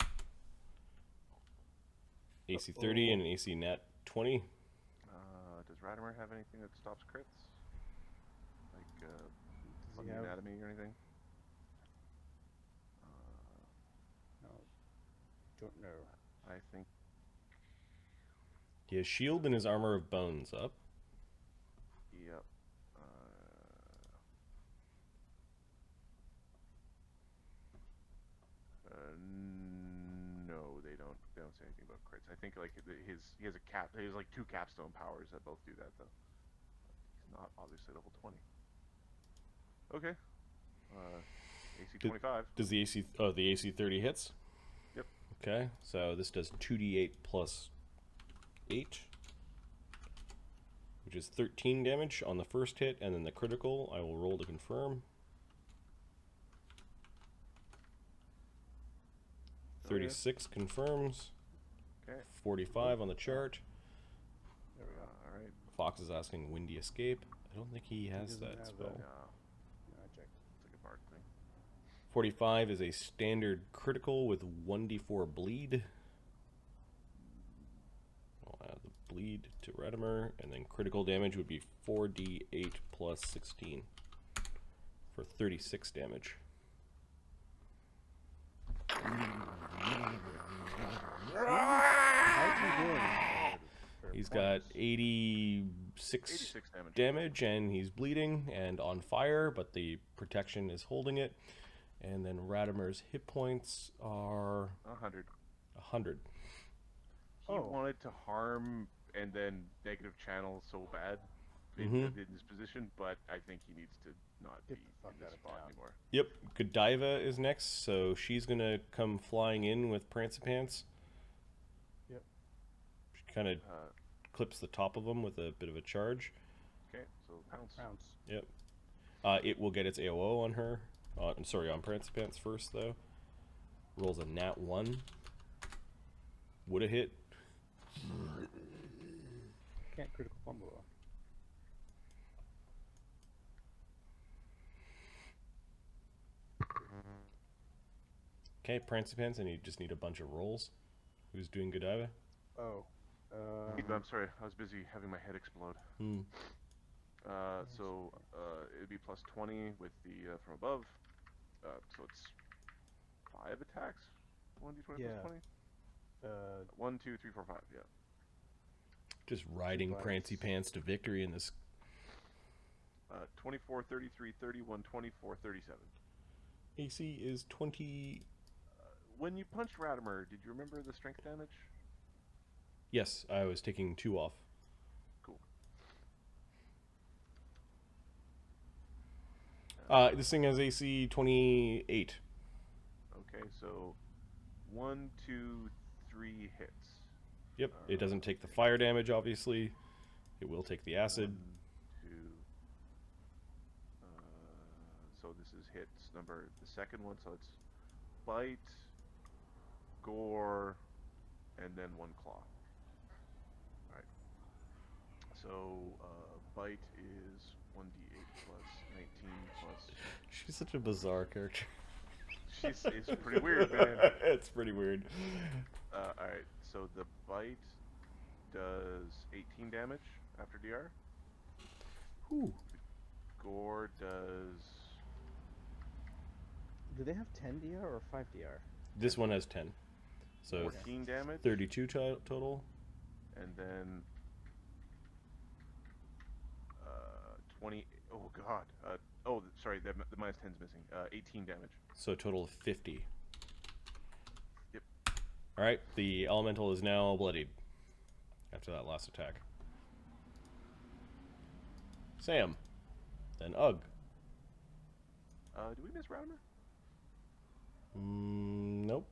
AC 30 and an AC nat 20. Does Radimer have anything that stops crits? Like on the have- anatomy or anything? No. Don't know. I think He has shield and his armor of bones up. yep. No, they don't. They don't say anything about crits. I think like he has a cap. He has like 2 capstone powers that both do that though. He's not obviously level 20. Okay. AC 25. Does the AC... Oh, the AC 30 hits? Yep. Okay, so this does 2d8 plus 8. Which is 13 damage on the first hit, and then the critical, I will roll to confirm. 36 confirms. Okay. 45 on the chart. There we go. All right. Fox is asking Windy Escape. I don't think he has doesn't that have spell. that. No, I checked. it's like a bard thing. 45 is a standard critical with 1d4 bleed. I'll add the bleed to Radimer, and then critical damage would be 4d8 plus 16 for 36 damage. How's he doing? For He's got points? 86 86 damage. damage, and he's bleeding and on fire, but the protection is holding it. And then Radimer's hit points are 100. 100. He Oh. wanted to harm and then negative channel so bad in, Mhm. in this position, but I think he needs to not Get be the fuck in this out of spot town. anymore. Yep, Godiva is next, so she's gonna come flying in with Prancipants. Yep. She kind of clips the top of them with a bit of a charge. Okay, so pounce. Pounce. Yep. It will get its AOO on her. I'm sorry, on Prancipants first, though. Rolls a nat 1. Would have hit. Can't critical combo. Okay, Prancipants, and you just need a bunch of rolls. Who's doing Godiva? Oh. I'm sorry, I was busy having my head explode. It'd be plus 20 with the from above. So it's 5 attacks. 1d20 Yeah. plus 20. Uh, 1, 2, 3, 4, 5. Yeah. Just riding bites. Prancy Pants to victory in this. 24, 33, 31, 24, 37. AC is 20. When you punched Ratimer, did you remember the strength damage? Yes, I was taking 2 off. Cool. This thing has AC 28. Okay, so 1, 2, 3 hits. Yep, it doesn't take the fire damage, obviously. It will take the acid. 1, 2. So this is hits number the second one. So it's bite, gore, and then 1 claw. All right. So bite is 1d8 plus 19 plus. She's such a bizarre character. It's pretty weird, man. It's pretty weird. All right. So the bite does 18 damage after DR. Ooh. Gore does. do they have 10 DR or 5 DR? This one has 10. So 14 damage. 32 total. And then 20. Oh god. Sorry. The minus 10's missing. 18 damage. So a total of 50. Yep. Alright, the elemental is now bloodied after that last attack. Sam. Then Ugg. Do we miss Ratimer? Nope.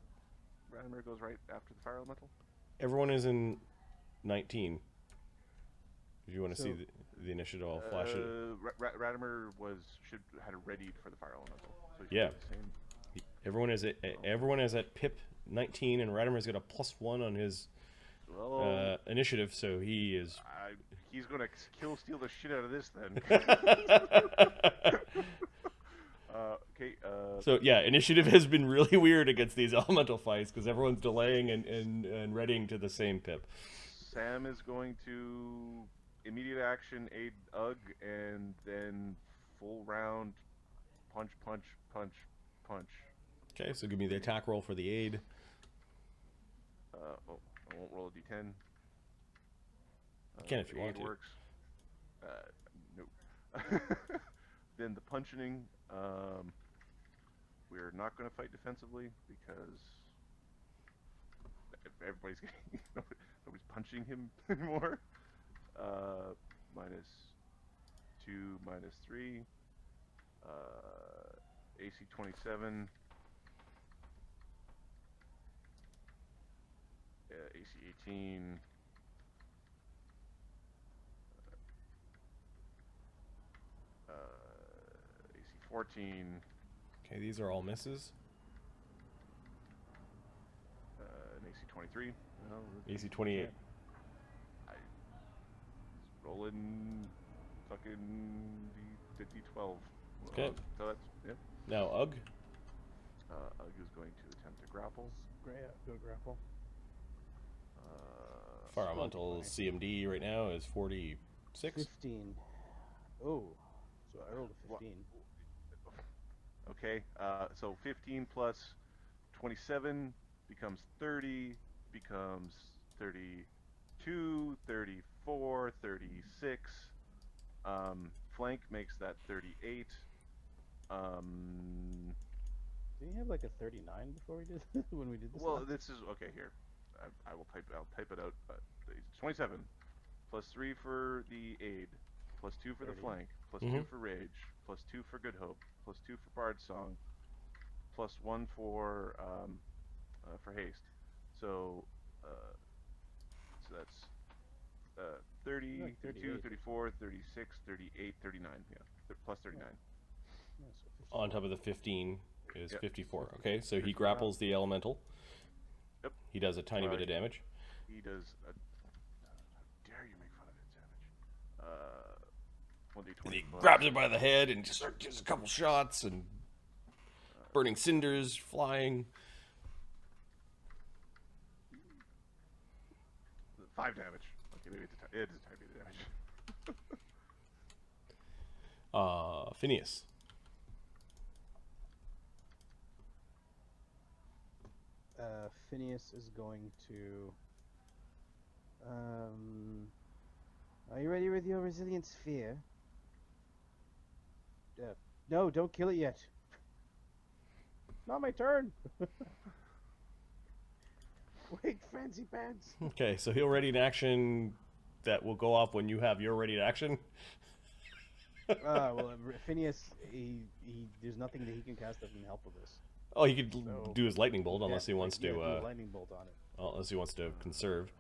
Ratimer goes right after the fire elemental. Everyone is in 19. If you want to So- see the initiative, I'll flash it. Ratimer had it readied for the fire elemental. So he Yeah. should do the same. Everyone is at pip 19, and Ratimer's got a +1 on his Well, initiative, so he is. he's gonna steal the shit out of this then. Okay. So yeah, initiative has been really weird against these elemental fights because everyone's delaying and readying to the same pip. Sam is going to immediate action aid Ugg and then full round punch. Okay, so give me the attack roll for the aid. I won't roll a d10. You can if you aid want to. works. Nope. Then the punching. We're not going to fight defensively because everybody's getting, nobody's punching him anymore. -2, -3. AC 27. AC 18. AC 14. Okay, these are all misses. And AC 23. Well, AC 28. rolling fucking D12. Okay. So that's, yeah. Now Ugg. Ugg is going to attempt to grapple. Go grapple. Fire elemental CMD right now is 46. 15. Oh, so I rolled a 15. Okay, so 15 plus 27 becomes 30, becomes 32, 34, 36. Flank makes that 38. Didn't you have like a 39 before we did when we did this? Well, last? this is okay. Here, I'll type it out. It's 27 plus 3 for the aid, plus 2 for the 30. flank, plus 2 for rage, plus 2 for good hope, plus 2 for bard song, plus 1 for haste. So that's 30, Like 32, 38. 34, 36, 38, 39. Yeah, plus 39. Yeah, so 15. On top of the 15 is Yep. 54. Okay, so he grapples the elemental. Yep. He does a tiny bit of damage. He does. How dare you make fun of his damage? 1d20 And he plus- grabs it by the head and just gives a couple shots and burning cinders flying. 5 damage. Okay, maybe it's a tiny bit of damage. Phineas. Phineas is going to. Are you ready with your resilient sphere? No, don't kill it yet. Not my turn. Wait, fancy pants. Okay, so he'll ready an action that will go off when you have your ready to action. Well, Phineas, there's nothing that he can cast that can help with this. Oh, he could So, do his lightning bolt unless he Yeah, wants yeah, to. do a lightning bolt on it. Unless he wants to conserve.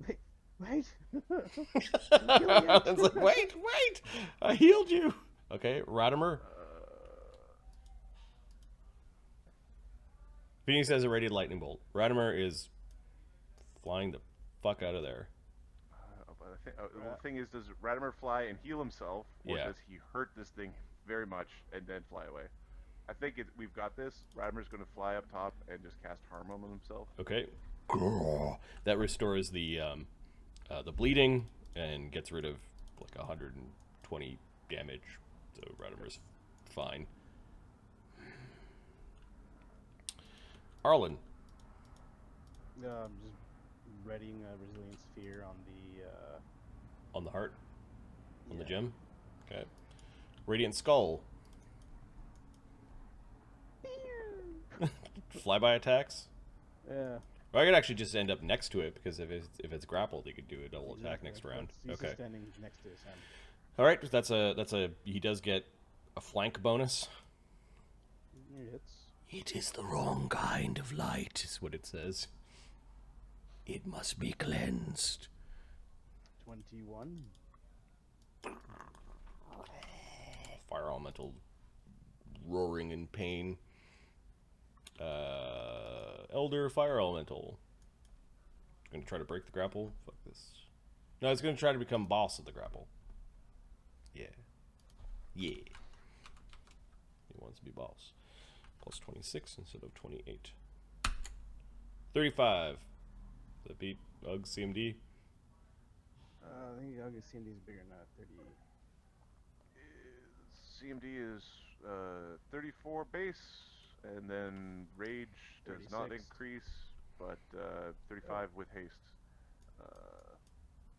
Wait. Wait. It's like, wait, I healed you. Okay, Ratimer. Phineas has a radiant lightning bolt. Ratimer is flying the fuck out of there. The thing is, does Ratimer fly and heal himself, or Yeah. does he hurt this thing very much and then fly away? I think we've got this. Ratimer's going to fly up top and just cast harm on himself. Okay. That restores the bleeding and gets rid of like 120 damage. So Ratimer's fine. Arlen. Just readying a resilient sphere on the. On the heart? On the Yeah. gem? Okay. Radiant Skull. Flyby attacks? Yeah. Or I could actually just end up next to it, because if it's grappled, he could do a double attack Exactly. next round. He's Okay. just standing next to his hand. Alright, he does get a flank bonus. It hits. It is the wrong kind of light, is what it says. It must be cleansed. 21. Fire elemental roaring in pain. Elder fire elemental. Gonna try to break the grapple. Fuck this. No, it's gonna try to become boss of the grapple. Yeah. He wants to be boss. Plus 26 instead of 28. 35. Does that beat UG CMD? I think August CMD is bigger than that. 30. CMD is 34 base, and then rage does not 36. increase, but 35 with haste.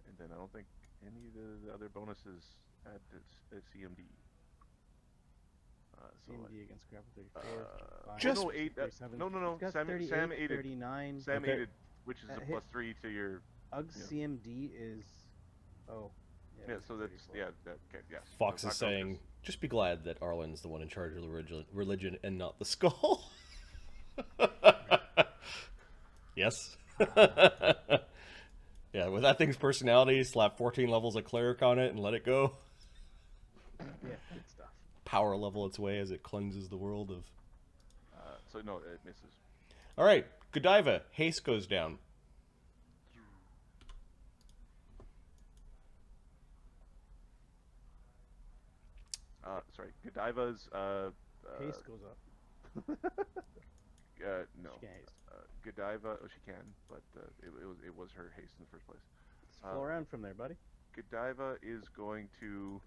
And then I don't think any of the other bonuses add to CMD. CMD against grapple 34. Just- no, 8. No. It's got Sam 38, aided. 39. Sam Okay. aided, which is a Hit. +3 to your. UG Yeah. CMD is. Oh. Yeah, it's so that's 34. okay. Yes. Fox That's is not saying, focus. just be glad that Arlen's the one in charge of the religion and not the skull. Yes. Yeah, with that thing's personality, slap 14 levels of cleric on it and let it go. Yeah, good stuff. Power level its way as it cleanses the world of... So no, it misses. Alright, Godiva. Haste goes down. Sorry, Godiva's Haste goes up. no. She can't haste. Godiva, she can, but it was her haste in the first place. Let's flow around from there, buddy. Godiva is going to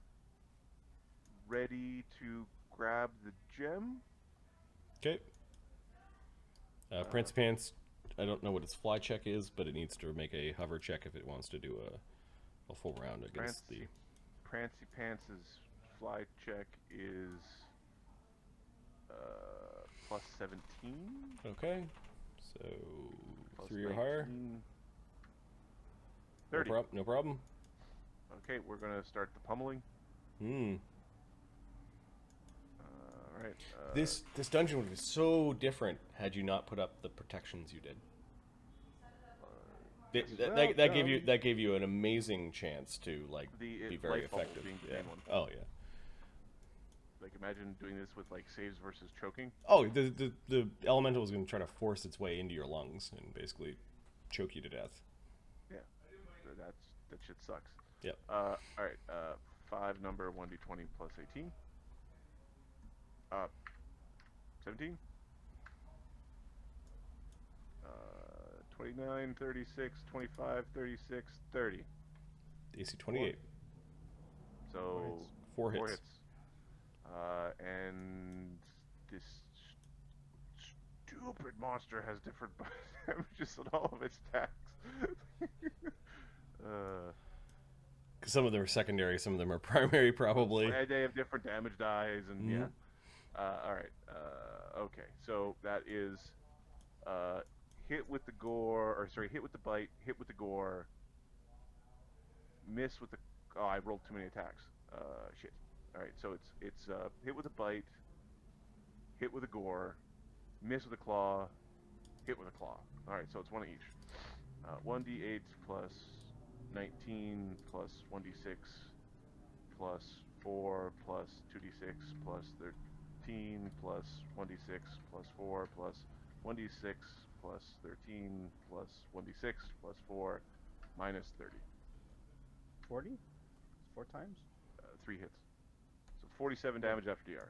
ready to grab the gem. Okay. Prince Pants, I don't know what its fly check is, but it needs to make a hover check if it wants to do a full round against the... Prancy Pants' fly check is plus 17. Okay. So, Plus 3 or higher. 19, No, 30. no problem. Okay, we're going to start the pummeling. Alright. This dungeon would be so different had you not put up the protections you did. That gave you an amazing chance to be very life bubble effective. being the Yeah. main one. Oh yeah. Like, imagine doing this with, like, saves versus choking. Oh, the elemental is going to try to force its way into your lungs and basically choke you to death. Yeah. That shit sucks. Yep. Alright, 5 number, 1d20 plus 18. 17. 29, 36, 25, 36, 30. AC 28. So Four hits. And this stupid monster has different damages on all of its attacks. Because some of them are secondary, some of them are primary, probably. They have different damage dies, and yeah. All right. Okay. So that is hit with the gore, or sorry, hit with the bite, hit with the gore, miss with the. Oh, I rolled too many attacks. Shit. All right. So it's hit with a bite, hit with a gore, miss with a claw, hit with a claw. All right. So it's one of each. 1d8 plus 19 plus 1d6 plus 4 plus 2d6 plus 13 plus 1d6 plus 4 plus 1d6 plus 13 plus 1d6 plus 4 minus 30. 40? 4 times? 3 hits. So 47 damage after DR.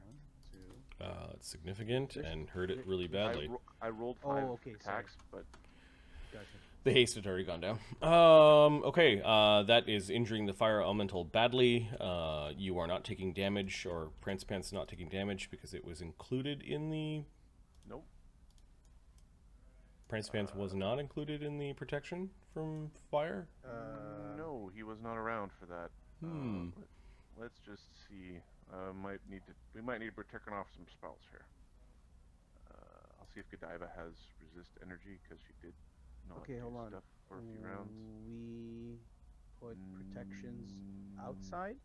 1, 2. It's significant and hurt it really badly. I rolled 5 attacks, sorry. but Gotcha. The haste had already gone down. Okay, that is injuring the fire elemental badly. You are not taking damage, or Prince Pants not taking damage because it was included in the... nope. Prince Pants was not included in the protection from fire? No, he was not around for that. Hmm. Let's just see. We might need to be taking off some spells here. I'll see if Godiva has resist energy, because she did not Okay, do hold on. stuff for a few rounds. We put protections outside?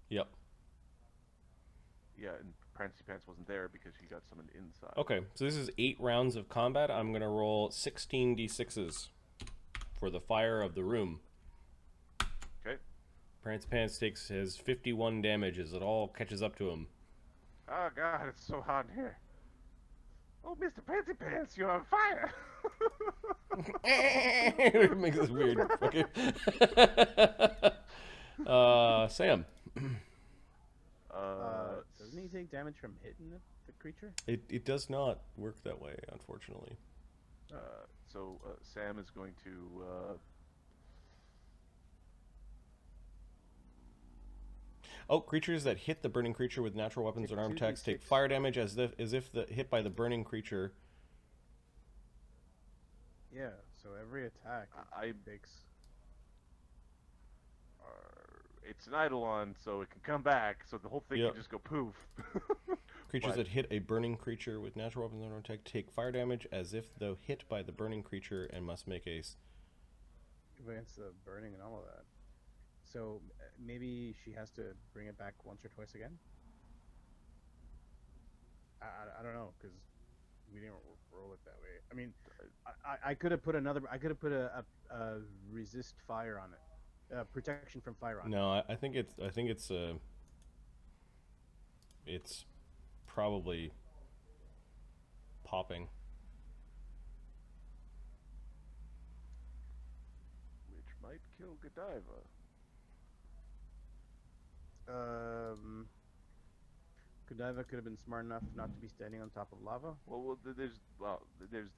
Yep. Yeah, and Prancy Pants wasn't there because he got summoned inside. Okay, so this is 8 rounds of combat. I'm going to roll 16 d6s for the fire of the room. Okay. Prince Pants takes his 51 damage as it all catches up to him. Oh god, it's so hot in here. Oh, Mr. Prancy Pants, you're on fire! It makes this weird. Okay. Sam. Doesn't he take damage from hitting the creature? It does not work that way, unfortunately. So Sam is going to Creatures that hit the burning creature with natural weapons and armed Take attacks take 2d6. fire damage as if the hit by the burning creature. Yeah, so every attack I- takes... it's an Eidolon, so it can come back, so the whole thing Yep. can just go poof. Creatures But- that hit a burning creature with natural weapons and armed attack take fire damage as if though hit by the burning creature and must make a... against the burning and all of that. So maybe she has to bring it back once or twice again? I don't know, because we didn't roll it that way. I mean, I could have put a resist fire on it. Protection from fire on it. No, I think it's probably popping. Which might kill Godiva. Godiva could have been smart enough not to be standing on top of lava. There's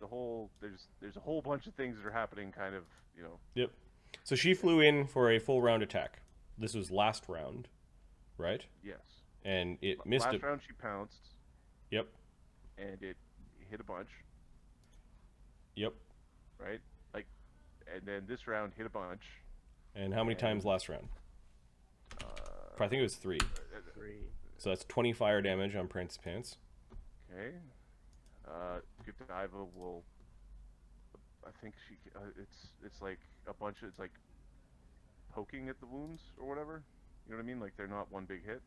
a whole bunch of things that are happening, kind of, you know. Yep. So she flew in for a full round attack. This was last round, right? Yes. And it missed Last it. round she pounced, Yep. and it hit a bunch, Yep. right? Like, and then this round hit a bunch. And how many times last round? I think it was 3. 3. So that's 20 fire damage on Prince Pants. Okay. Godiva will. I think she. It's like a bunch of. It's like poking at the wounds or whatever. You know what I mean? Like they're not one big hit.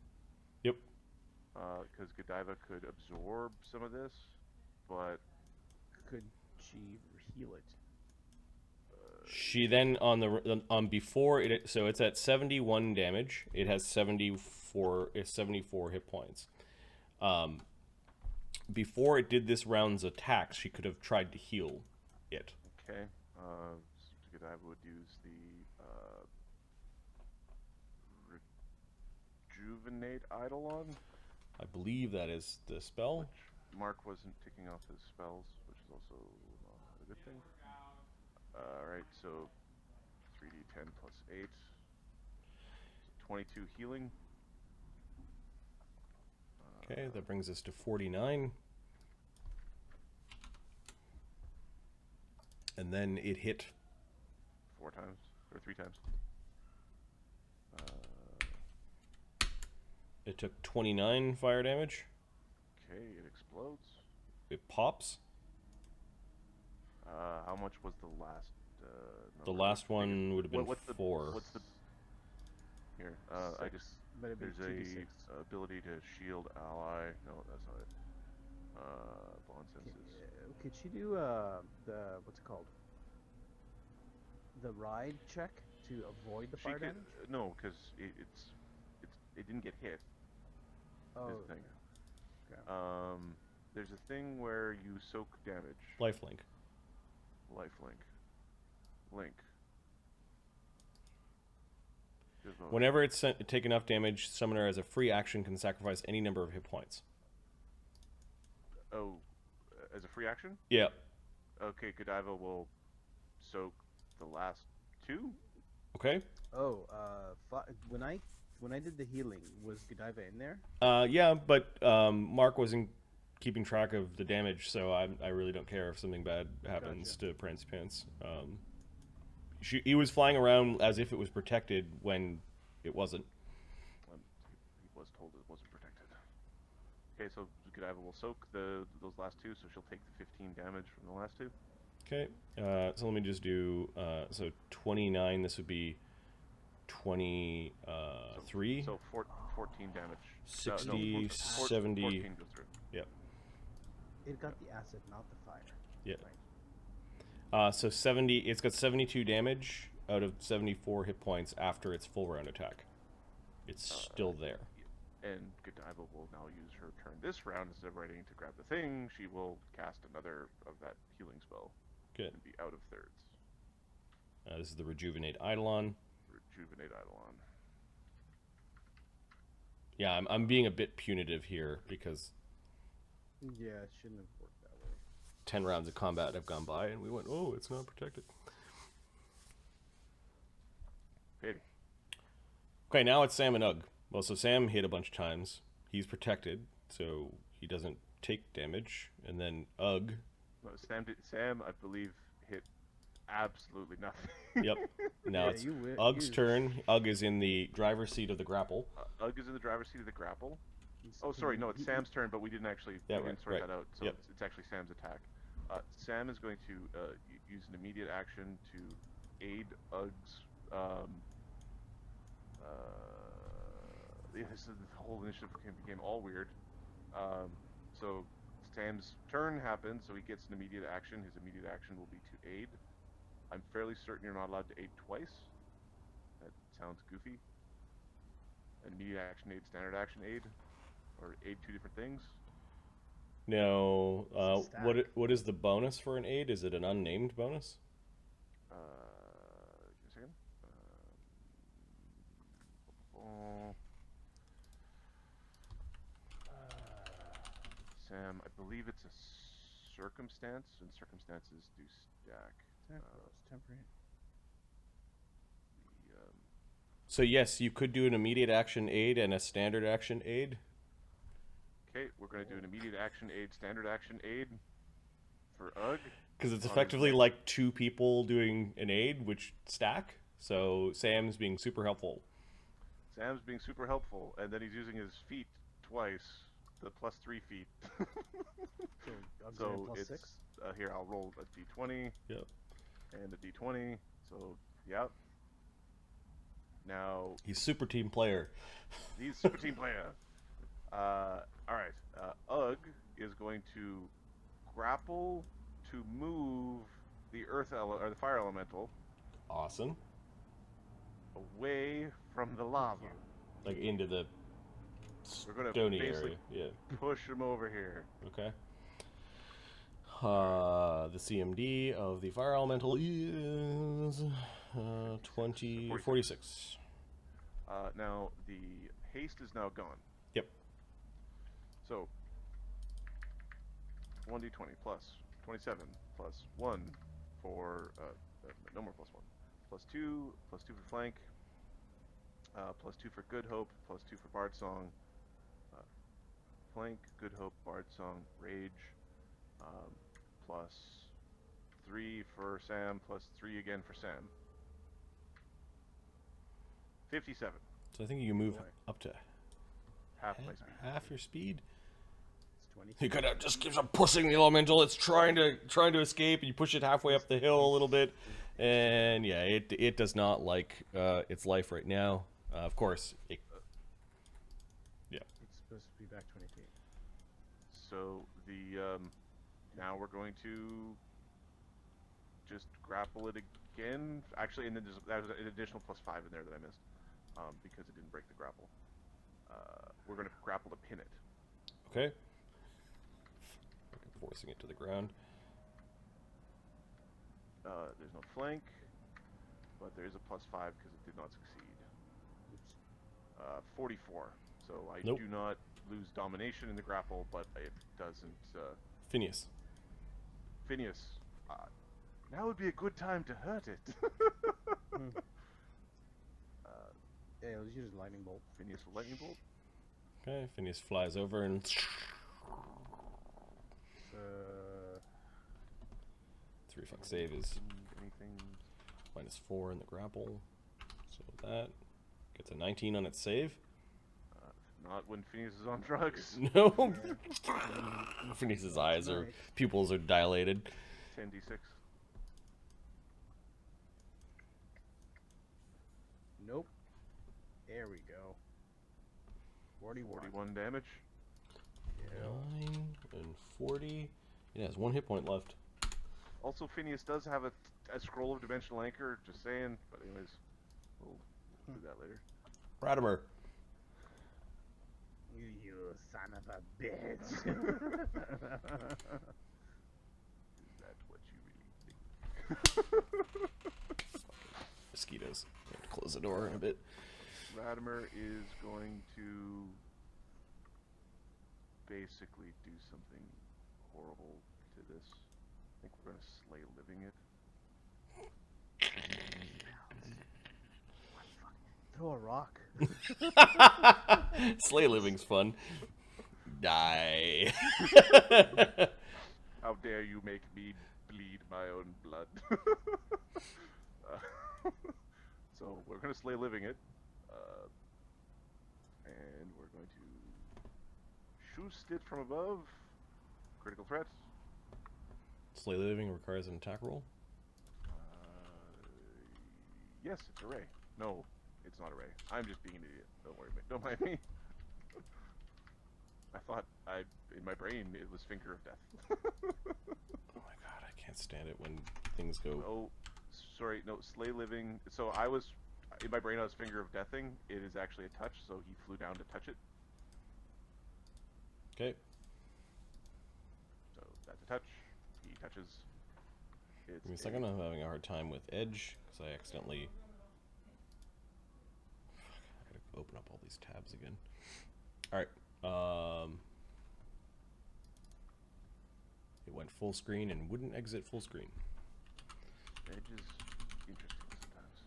Yep. Because Godiva could absorb some of this, but Could she heal it? She then on before it, so it's at 71 damage. It has 74 hit points. Before it did this round's attacks, she could have tried to heal it. okay. Godiva would use the rejuvenate Eidolon. I believe that is the spell. Which Mark wasn't ticking off his spells, which is also a good thing. Alright, so 3d10 plus 8. 22 healing. Okay, that brings us to 49. And then it hit 4 times or 3 times. It took 29 fire damage. Okay, it explodes. It pops. How much was the last? The Number? last one would have been What's 4. What's the? Here, I just. But it'd be There's 2d6. a ability to shield ally. No, that's not it. Bond senses. Could she do the what's it called? The ride check to avoid the fire damage? No, because it didn't get hit. Oh, Is the thing. okay. There's a thing where you soak damage. Lifelink. Lifelink. Link. Whenever it's take enough damage, summoner as a free action can sacrifice any number of hit points. Oh, as a free action? Yeah. Okay, Godiva will soak the last 2. Okay. Oh, when I did the healing, was Godiva in there? Yeah, but Mark wasn't keeping track of the damage, so I really don't care if something bad happens to Prince Pants. He was flying around as if it was protected when it wasn't. He was told it wasn't protected. Okay, so Godiva will soak those last 2, so she'll take the 15 damage from the last 2. Okay, so let me just do, so 29, this would be 23. So 14 damage. 60, 14 70. goes through. Yep. It got the acid, not the fire. Yeah. Right. So 70, it's got 72 damage out of 74 hit points after its full round attack. It's still there. And Godiva will now use her turn this round. Instead of waiting to grab the thing, she will cast another of that healing spell. Good. And be out of thirds. This is the Rejuvenate Eidolon. Rejuvenate Eidolon. Yeah, I'm being a bit punitive here because Yeah, it shouldn't have worked that way. 10 rounds of combat have gone by and we went, oh, it's not protected. Pity. Okay, now it's Sam and Ugg. Well, so Sam hit a bunch of times. He's protected, so he doesn't take damage. And then Ugg. No, Sam, I believe, hit absolutely nothing. Yep. Now it's Ugg's turn. Ugg is in the driver's seat of the grapple. Ugg is in the driver's seat of the grapple. Oh, sorry, no, it's Sam's turn, but we didn't actually sort that out, so it's actually Sam's attack. Sam is going to use an immediate action to aid Ugg's. The whole initiative became all weird. So Sam's turn happens, so he gets an immediate action. His immediate action will be to aid. I'm fairly certain you're not allowed to aid twice. That sounds goofy. An immediate action aid, standard action aid, or aid 2 different things. No. What is the bonus for an aid? Is it an unnamed bonus? Give me a second. Sam, I believe it's a circumstance, and circumstances do stack. Temporary. So yes, you could do an immediate action aid and a standard action aid. Okay, we're going to do an immediate action aid, standard action aid for Ugg. Because it's effectively like 2 people doing an aid, which stack. So Sam's being super helpful. Sam's being super helpful, and then he's using his feet twice, the +3 feet. So plus it's 6? Here, I'll roll a d20. Yep. And a d20. So, yep. Now He's super team player. he's super team player. Alright. Ugg is going to grapple to move the or the fire elemental Awesome. away from the lava. Like into the We're gonna stony basically area. Yeah. push him over here. Okay. The CMD of the fire elemental is 46. Now the haste is now gone. Yep. So 1d20 plus 27 plus 1 for no more +1 +2 for flank +2 for Good Hope, +2 for Bard Song, Flank, Good Hope, Bard Song, Rage, +3 for Sam, +3 again for Sam. 57. So I think you can move Boy. up to Half my speed. half your speed. It's 22. He kind of just keeps on pushing the elemental. It's trying to escape, and you push it halfway up the hill a little bit, and yeah, it does not like its life right now. Of course, It's supposed to be back 20 feet. So the now we're going to just grapple it again. Actually, and then there's an additional +5 in there that I missed because it didn't break the grapple. We're going to grapple to pin it. Okay. Forcing it to the ground. There's no flank, but there is a +5 because it did not succeed. Oops. 44. So I Nope. do not lose domination in the grapple, but it doesn't. Phineas. Phineas, now would be a good time to hurt it. Yeah, let's use lightning bolt. Phineas will lightning bolt. Okay, Phineas flies over and 3-fuck save is Anything? -4 in the grapple. So that gets a 19 on its save. Not when Phineas is on drugs. No. Phineas's eyes are pupils are dilated. 10d6. Nope. There we go. 41. 41 damage. 9 and 40. It has 1 hit point left. Also, Phineas does have a scroll of dimensional anchor. Just saying. But anyways, we'll do that later. Ratimer. You son of a bitch. Is that what you really think? Mosquitoes. I have to close the door in a bit. Ratimer is going to basically do something horrible to this. I think we're going to slay living it. Throw a rock. Slay living's fun. Die. How dare you make me bleed my own blood? So we're going to slay living it. And we're going to shoost it from above. Critical threat. Slay living requires an attack roll. Yes, it's a ray. No, it's not a ray. I'm just being an idiot. Don't worry, don't mind me. I thought in my brain, it was Finger of Death. Oh my god, I can't stand it when things go. Oh, sorry, no, slay living. So in my brain I was Finger of Deathing. It is actually a touch, so he flew down to touch it. Okay. So that's a touch. He touches. It's Give me a second. I'm having a hard time with edge because I accidentally. I gotta open up all these tabs again. All right. It went full screen and wouldn't exit full screen. Edge is interesting sometimes.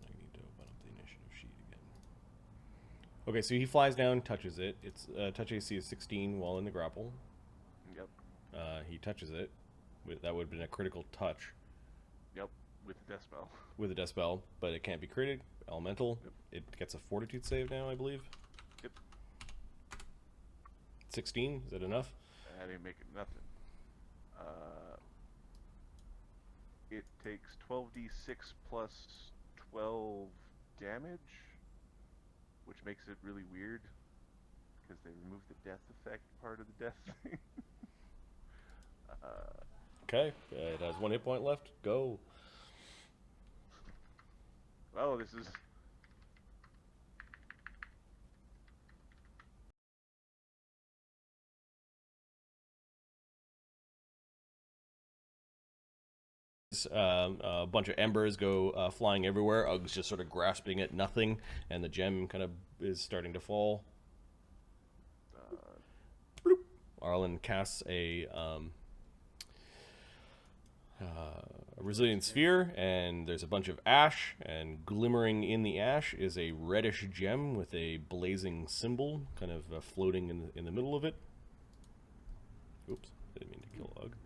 I need to open up the initiative sheet again. Okay, so he flies down, touches it. Its touch AC is 16 while in the grapple. Yep. He touches it. That would have been a critical touch Yep. With the death spell. with a death spell, but it can't be critted. Elemental. Yep. It gets a fortitude save now, I believe. Yep. 16, is that enough? I didn't make it nothing. It takes 12d6 plus 12 damage, which makes it really weird because they remove the death effect part of the death thing. Okay, it has 1 hit point left. Go. Well, this is a bunch of embers go flying everywhere. Ugg's just sort of grasping at nothing, and the gem kind of is starting to fall. Bloop. Arlen casts a a resilient sphere, and there's a bunch of ash, and glimmering in the ash is a reddish gem with a blazing symbol kind of floating in the middle of it. Oops, didn't mean to kill Ugg.